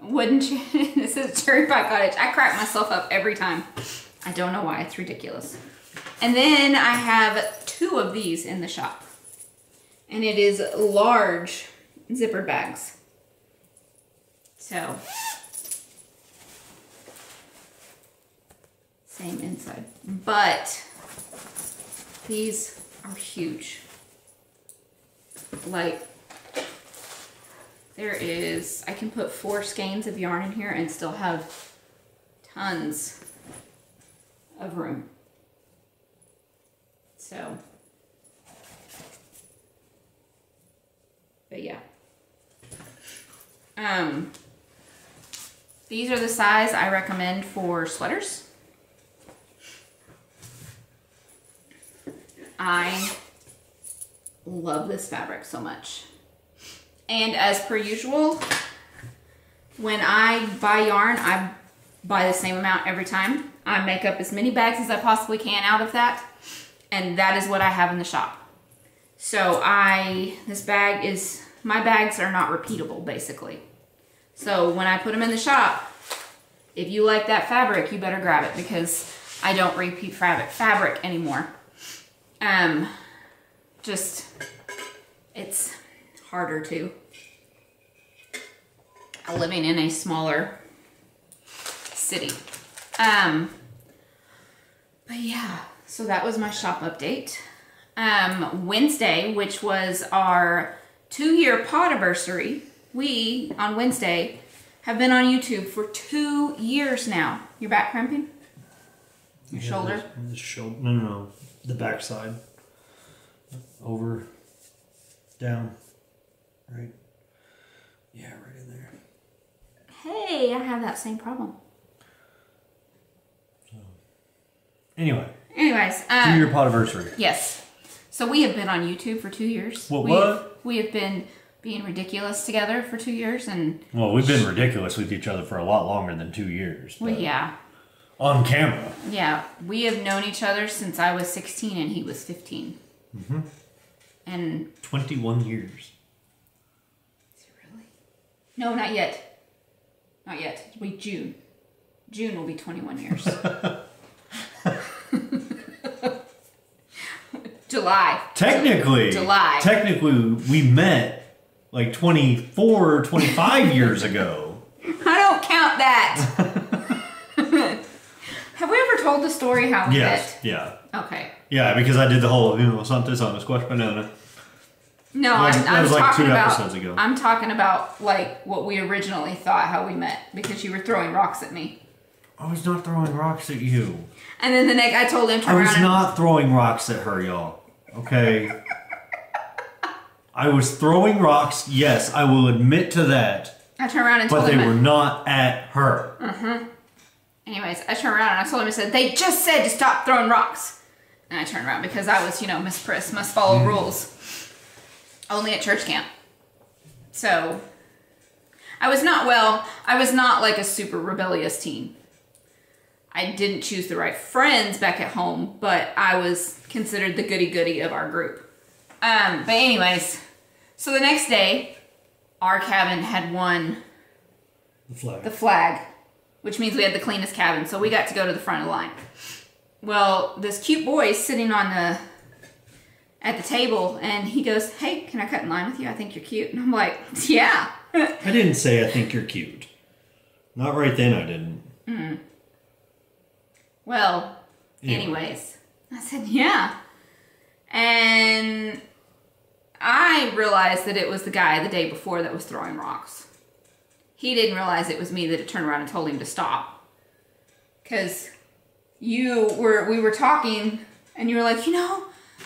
Wouldn't you? This is CherryPieCottage. I crack myself up every time. I don't know why. It's ridiculous. And then I have 2 of these in the shop. And it is large zippered bags. So, same inside. But these are huge. Like, there is, I can put 4 skeins of yarn in here and still have tons of room. So, but yeah. These are the size I recommend for sweaters. I love this fabric so much. And as per usual, when I buy yarn, I buy the same amount every time. I make up as many bags as I possibly can out of that. And that is what I have in the shop. So this bag is, my bags are not repeatable basically. So when I put them in the shop, if you like that fabric, you better grab it because I don't repeat fabric anymore. It's harder to. Living in a smaller city. But yeah, so that was my shop update. Wednesday, which was our 2-year podiversary, we, on Wednesday, have been on YouTube for 2 years now. Your back cramping? Your shoulder? The shoulder. No. The back side. Over. Down. Right. Yeah, right in there. Hey, I have that same problem. So, anyways, 2-year podiversary. Yes. So we have been on YouTube for 2 years. What? We have been being ridiculous together for 2 years, and well, we've been ridiculous with each other for a lot longer than 2 years. Well, yeah. On camera. Yeah, we have known each other since I was 16 and he was 15. Mm-hmm. And 21 years. Is it really? No, not yet. Not yet. Wait, June. June will be 21 years. July. Technically, we met like 24 or 25 years ago. I don't count that. Have we ever told the story how we met? Yeah. Okay. Yeah, because I did the whole, something on a squash banana. No, I'm talking like 2 about, episodes ago. I'm talking about like what we originally thought how we met because you were throwing rocks at me. I was not throwing rocks at you. And then the next, I told him, I was not throwing rocks at her, y'all. Okay? I was throwing rocks, yes, I will admit to that. I turned around and told him. him. But they were not at her. Anyways, I turned around and I told him, I said, they just said to stop throwing rocks. And I turned around because I was, Miss Priss, must follow rules. Only at church camp. So, I was not like a super rebellious teen. I didn't choose the right friends back at home, but I was considered the goody-goody of our group. But anyways, so the next day, our cabin had won the flag, which means we had the cleanest cabin, so we got to go to the front of the line. Well, this cute boy is sitting at the table, and he goes, hey, can I cut in line with you? I think you're cute. And I'm like, yeah. I didn't say I think you're cute. Not right then, I didn't. Well, anyways, I said, yeah. And I realized that it was the guy the day before that was throwing rocks. He didn't realize it was me that had turned around and told him to stop. Because we were talking, and you were like,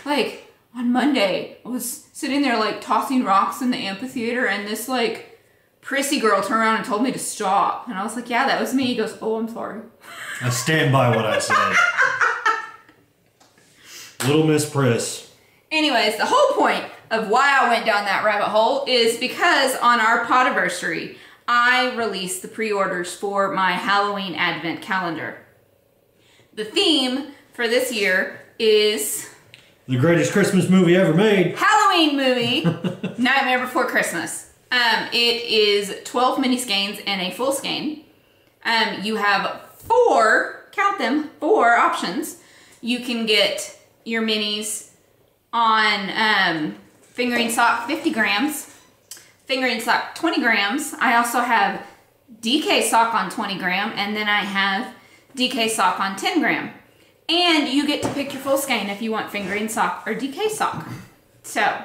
like, on Monday, I was sitting there, like, tossing rocks in the amphitheater, and this, like, prissy girl turned around and told me to stop. And I was like, yeah, that was me. He goes, oh, I'm sorry. I stand by what I said. Little Miss Priss. Anyways, the whole point of why I went down that rabbit hole is because on our podiversary, I released the pre-orders for my Halloween Advent calendar. The theme for this year is... the greatest Christmas movie ever made. Halloween movie, Nightmare Before Christmas. It is 12 mini skeins and a full skein. You have 4 options. You can get your minis on fingering sock 50 grams, fingering sock 20 grams. I also have DK sock on 20 gram, and then I have DK sock on 10 gram. And you get to pick your full skein if you want fingering sock or DK sock. So,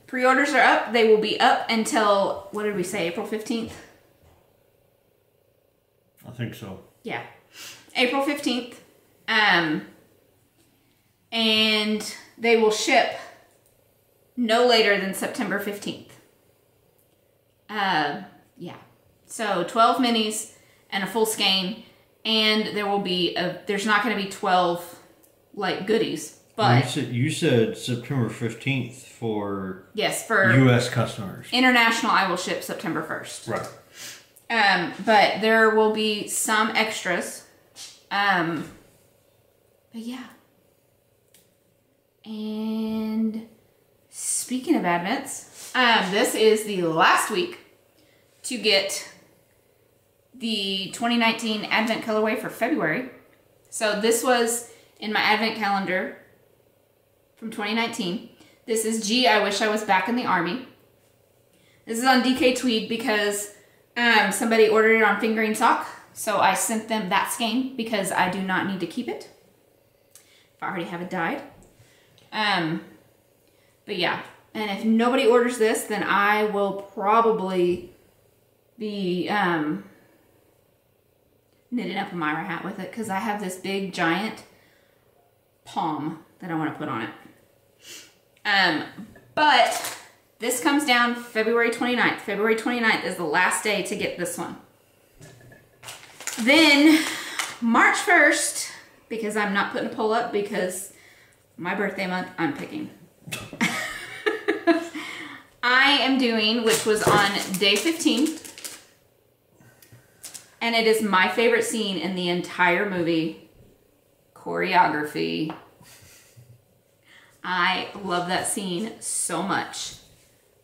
pre-orders are up. They will be up until, what did we say, April 15th? I think so. Yeah. April 15th. And they will ship no later than September 15th. Yeah. So 12 minis and a full skein, and there will be there's not going to be 12 like goodies, but you said September 15th for for U.S. customers. International, I will ship September 1st. Right. But there will be some extras. But yeah. And speaking of Advents, this is the last week to get the 2019 Advent colorway for February. So this was in my Advent calendar from 2019. This is Gee, I Wish I Was Back in the Army. This is on DK Tweed because somebody ordered it on fingering sock. So I sent them that skein because I do not need to keep it if I already have it dyed. But yeah, and if nobody orders this, then I will probably be knitting up a Myra hat with it because I have this big giant palm that I want to put on it. But this comes down February 29th. February 29th is the last day to get this one. Then March 1st, because I'm not putting a poll up because my birthday month, I'm picking. I am doing, which was on day 15, and it is my favorite scene in the entire movie, choreography. I love that scene so much.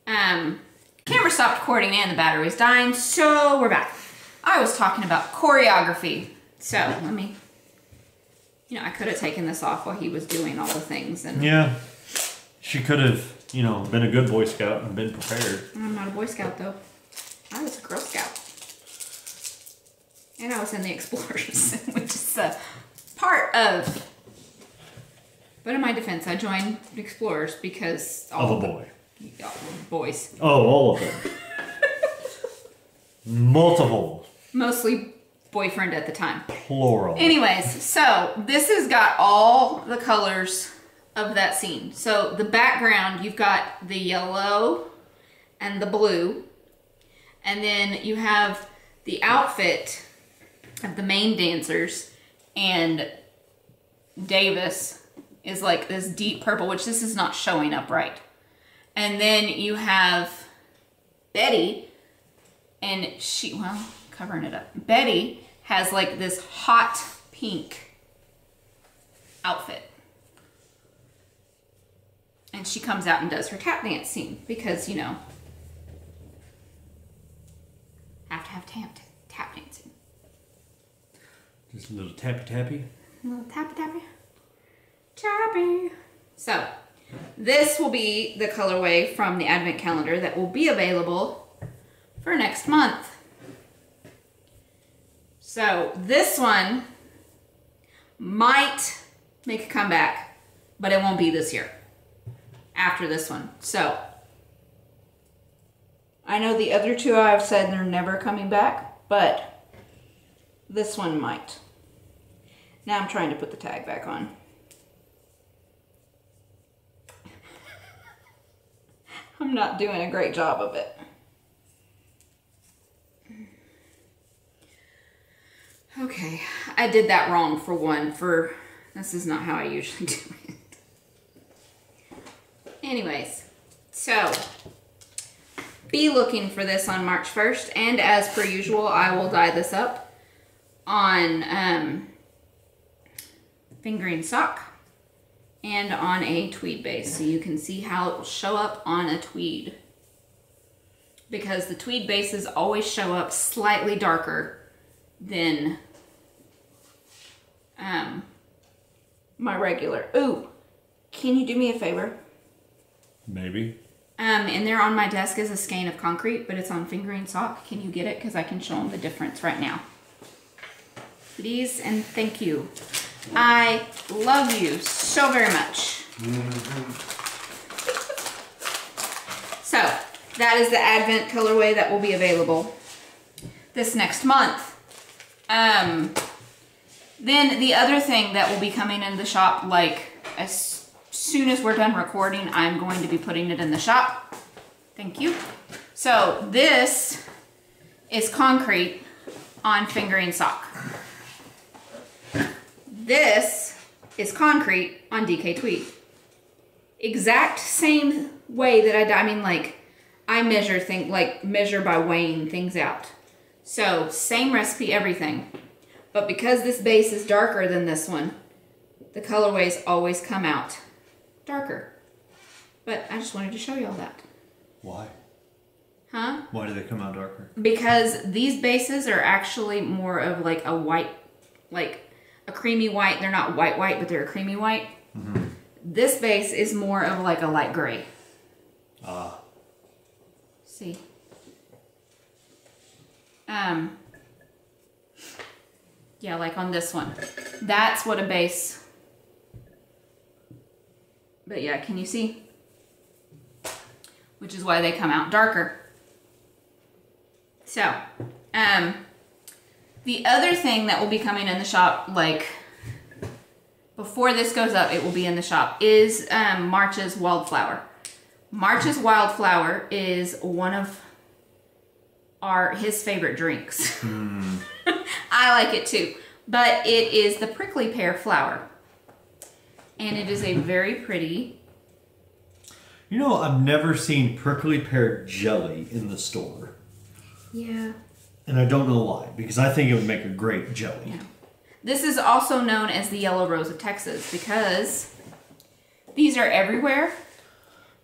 Camera stopped recording and the battery was dying, so we're back. I was talking about choreography. So, let me, I could have taken this off while he was doing all the things. And yeah, she could have, been a good Boy Scout and been prepared. I'm not a Boy Scout, though. I was a Girl Scout. And I was in the Explorers, which is a part of... But in my defense, I joined the Explorers because... Of a boy. All boys. Oh, all of them. Multiple. Mostly boyfriend at the time. Plural. Anyways, so this has got all the colors of that scene. So the background, you've got the yellow and the blue. And then you have the outfit of the main dancers. And Davis is like this deep purple, which this is not showing up right. And then you have Betty, and she, well, covering it up. Betty has like this hot pink outfit. And she comes out and does her tap dance scene because, you know, have to have tap dancing. Just a little tappy tappy. A little tappy tappy. Tappy. So, this will be the colorway from the advent calendar that will be available for next month. So, this one might make a comeback, but it won't be this year. After this one. So, I know the other two I've said they're never coming back, but this one might. Now I'm trying to put the tag back on. I'm not doing a great job of it. Okay, I did that wrong for one. This is not how I usually do it. Anyways, so be looking for this on March 1st, and as per usual, I will dye this up on fingering sock and on a tweed base, so you can see how it will show up on a tweed, because the tweed bases always show up slightly darker than my regular. Ooh, can you do me a favor? Maybe. And there on my desk is a skein of concrete, but it's on fingering sock. Can you get it? Because I can show them the difference right now. Please and thank you. I love you so very much. So, that is the Advent colorway that will be available this next month. Then the other thing that will be coming in the shop, like as soon as we're done recording, I'm going to be putting it in the shop. Thank you. So this is concrete on fingering sock. This is concrete on DK tweed. Exact same way that I measure by weighing things out. So same recipe, everything. But because this base is darker than this one, the colorways always come out darker. But I just wanted to show you all that. Why? Huh? Why do they come out darker? Because these bases are actually more of like a white, like a creamy white. They're not white, but they're a creamy white. Mm-hmm. This base is more of like a light gray. Ah. See? Yeah, like on this one. That's what a base... But yeah, can you see? Which is why they come out darker. So, the other thing that will be coming in the shop, like, before this goes up, it will be in the shop, is March's Wildflower. March's Wildflower is one of his favorite drinks. I like it too. But it is the prickly pear flower. And it is a very pretty... You know, I've never seen prickly pear jelly in the store. Yeah. And I don't know why, because I think it would make a great jelly. Yeah. This is also known as the Yellow Rose of Texas because these are everywhere,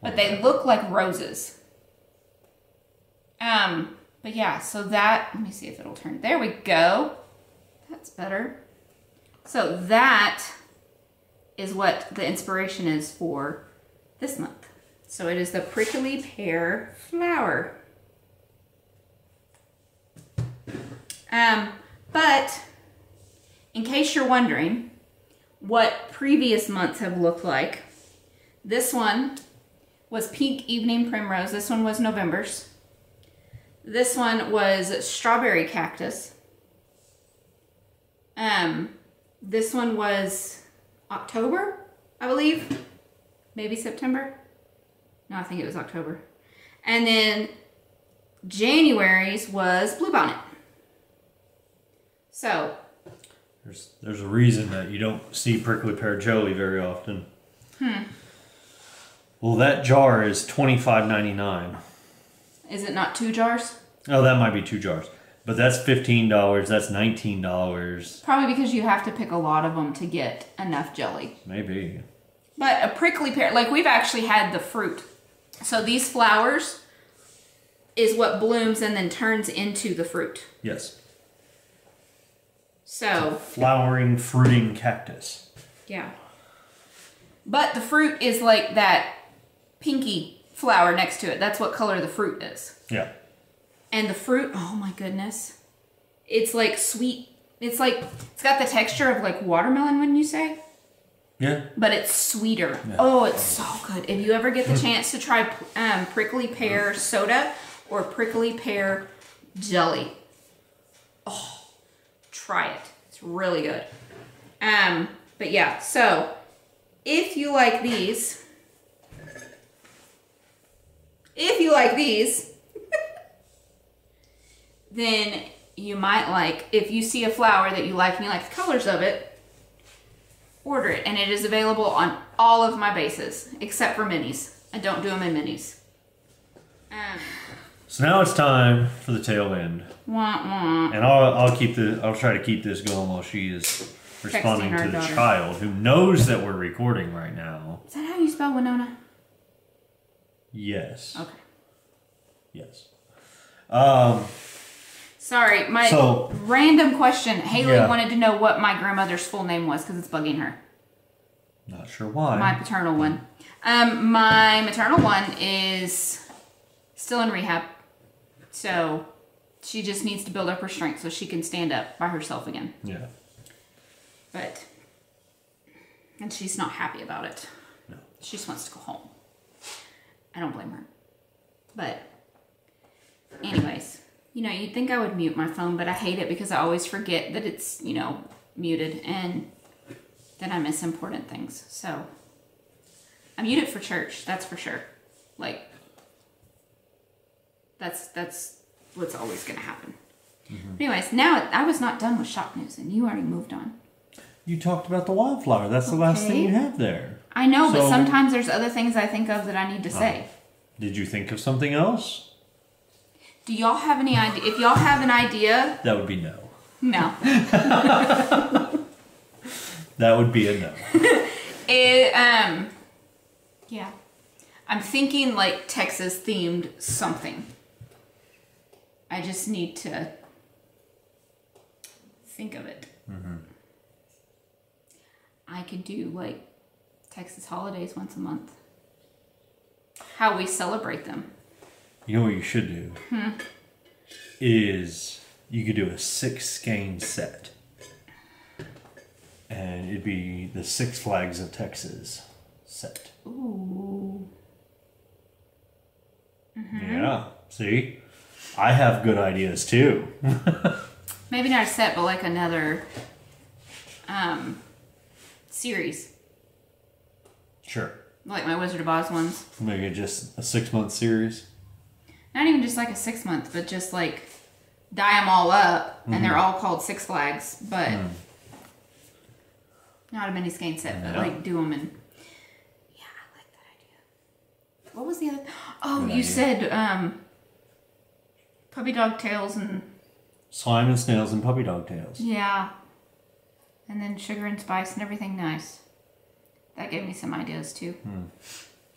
but they look like roses. But yeah, so that, let me see if it'll turn. There we go. That's better. So that is what the inspiration is for this month. So it is the prickly pear flower. But in case you're wondering what previous months have looked like, this one was Pink Evening Primrose. This one was November's. This one was Strawberry Cactus. This one was October, I believe. Maybe September. No, I think it was October. And then January's was Bluebonnet. So there's a reason that you don't see prickly pear jelly very often. Well, that jar is $25.99. Is it not 2 jars? Oh, that might be 2 jars. But that's $15. That's $19. Probably because you have to pick a lot of them to get enough jelly. Maybe. But a prickly pear, like we've actually had the fruit. So these flowers is what blooms and then turns into the fruit. Yes. So. Flowering, fruiting cactus. Yeah. But the fruit is like that pinky flower next to it. That's what color the fruit is. Yeah. And the fruit, oh my goodness. It's like sweet. It's like, it's got the texture of like watermelon, wouldn't you say? Yeah. But it's sweeter. Yeah. Oh, it's so good. If you ever get the chance to try prickly pear soda or prickly pear jelly, oh, try it. It's really good. But yeah, so if you like these, then you might like, if you see a flower that you like and you like the colors of it, order it. And it is available on all of my bases, except for minis. I don't do them in minis. So now it's time for the tail end. Wah, wah. And I'll try to keep this going while she is responding to the daughter. child who knows that we're recording right now. Is that how you spell Winona? Yes. Okay. Yes. Sorry, random question. Haley wanted to know what my grandmother's full name was because it's bugging her. Not sure why. My paternal one. My maternal one is still in rehab. So she just needs to build up her strength so she can stand up by herself again. Yeah. And she's not happy about it. No. She just wants to go home. I don't blame her. But anyways, you'd think I would mute my phone, but I hate it because I always forget that it's, muted and then I miss important things. So I mute it for church, that's for sure. Like that's what's always going to happen. Mm-hmm. Anyways, now I was not done with shop news and you already moved on. You talked about the wildflower. That's the last thing you have there. I know, but sometimes there's other things I think of that I need to say. Did you think of something else? Do y'all have any idea? If y'all have an idea... That would be no. No. That would be a no. Yeah. I'm thinking like Texas themed something. I just need to think of it. Mm-hmm. I could do like Texas holidays once a month. How we celebrate them. You know what you should do? Is you could do a 6-skein set. And it'd be the Six Flags of Texas set. Ooh. Mm-hmm. Yeah. See? I have good ideas too. Maybe not a set, but like another series. Sure. Like my Wizard of Oz ones. Make it just a 6-month series. Not even just like a 6 month, but just like dye them all up, and they're all called Six Flags, but not a mini skein set, but like do them and yeah, I like that idea. What was the other? Oh, good you idea. Said puppy dog tails and slime and snails and puppy dog tails. Yeah, and then sugar and spice and everything nice. That gave me some ideas too.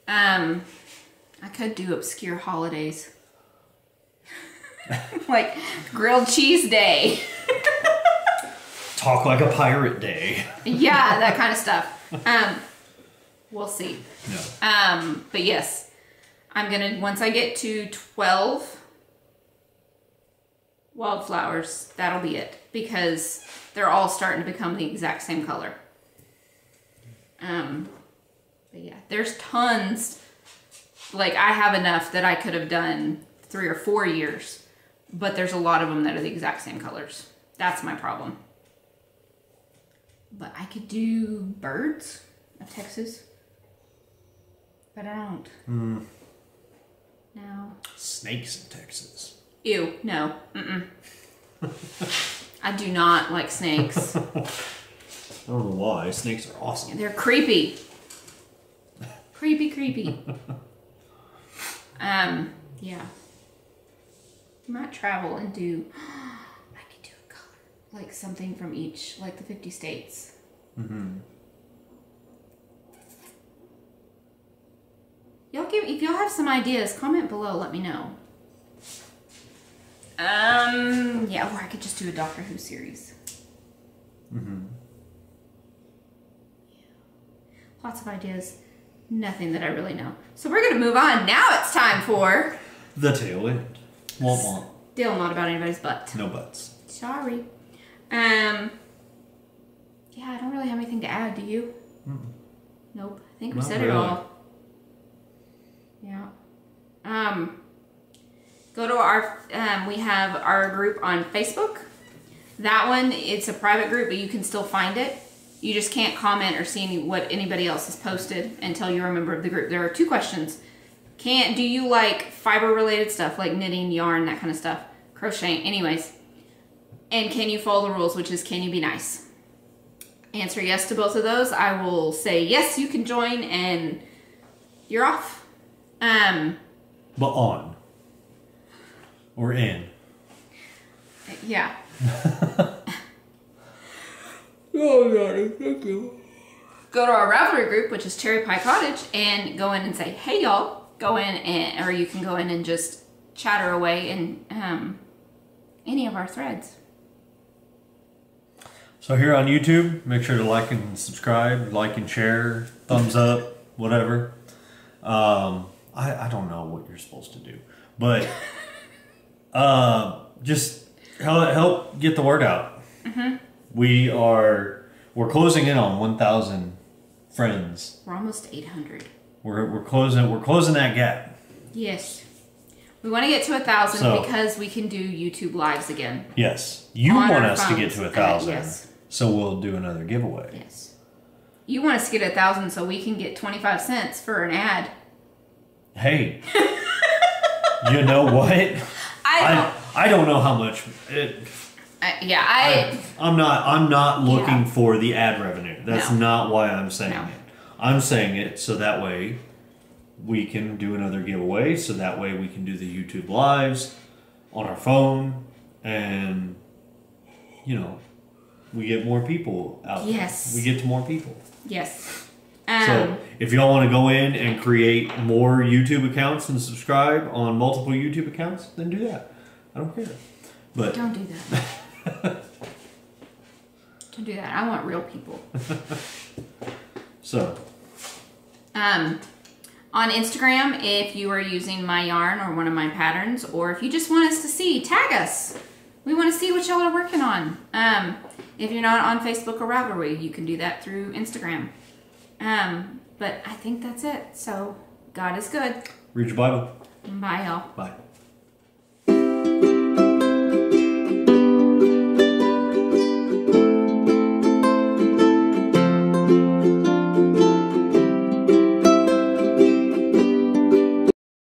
I could do obscure holidays. Like grilled cheese day. Talk like a pirate day. Yeah, that kind of stuff. We'll see. No. But yes, I'm gonna, once I get to 12 wildflowers, that'll be it. Because they're all starting to become the exact same color. But yeah, there's tons. Like I have enough that I could have done 3 or 4 years, but there's a lot of them that are the exact same colors. That's my problem. But I could do birds of Texas. But I don't. No. Snakes in Texas. Ew, no. I do not like snakes. I don't know why. Snakes are awesome. They're creepy. Creepy. Yeah. Might travel and do... I could do a color. Like something from each, like the 50 states. If y'all have some ideas, comment below, let me know. Yeah, or I could just do a Doctor Who series. Lots of ideas. Nothing that I really know. So we're gonna move on. Now it's time for... The tail end. Womp womp. Still not about anybody's butt. No butts. Sorry. Yeah, I don't really have anything to add, do you? Nope. I think we said it all. Yeah. Go to our, we have our group on Facebook. That one, it's a private group, but you can still find it. You just can't comment or see what anybody else has posted until you're a member of the group. There are 2 questions. Do you like fiber related stuff like knitting, yarn, that kind of stuff? Crocheting, anyways. And can you follow the rules, which is can you be nice? Answer yes to both of those. I will say yes, you can join, and you're off. But on. Or in. Yeah. Oh, God, thank you. Go to our Ravelry group, which is CherryPieCottage, and go in and say, hey, y'all. Go in, or you can go in and just chatter away in any of our threads. So here on YouTube, make sure to like and subscribe, like and share, thumbs up, whatever. I don't know what you're supposed to do, but just help get the word out. We're closing in on 1,000 friends. We're almost 800. We're closing that gap. Yes. We want to get to 1,000 because we can do YouTube lives again. Yes. You want us to get to 1,000. Yes. So we'll do another giveaway. Yes. You want us to get 1,000 so we can get 25 cents for an ad. Hey. You know what? I don't know how much I'm not looking for the ad revenue. That's not why I'm saying it. I'm saying it so that way we can do another giveaway, so that way we can do the YouTube lives on our phone, and we get more people out there. Yes. We get to more people. Yes. So if y'all want to go in and create more YouTube accounts and subscribe on multiple YouTube accounts, then do that. I don't care. But don't do that. Don't do that. I want real people. So. On Instagram, if you are using my yarn or one of my patterns, or if you just want us to see, tag us. We want to see what y'all are working on. If you're not on Facebook or Ravelry, you can do that through Instagram. But I think that's it. So, God is good. Read your Bible. Bye, y'all. Bye.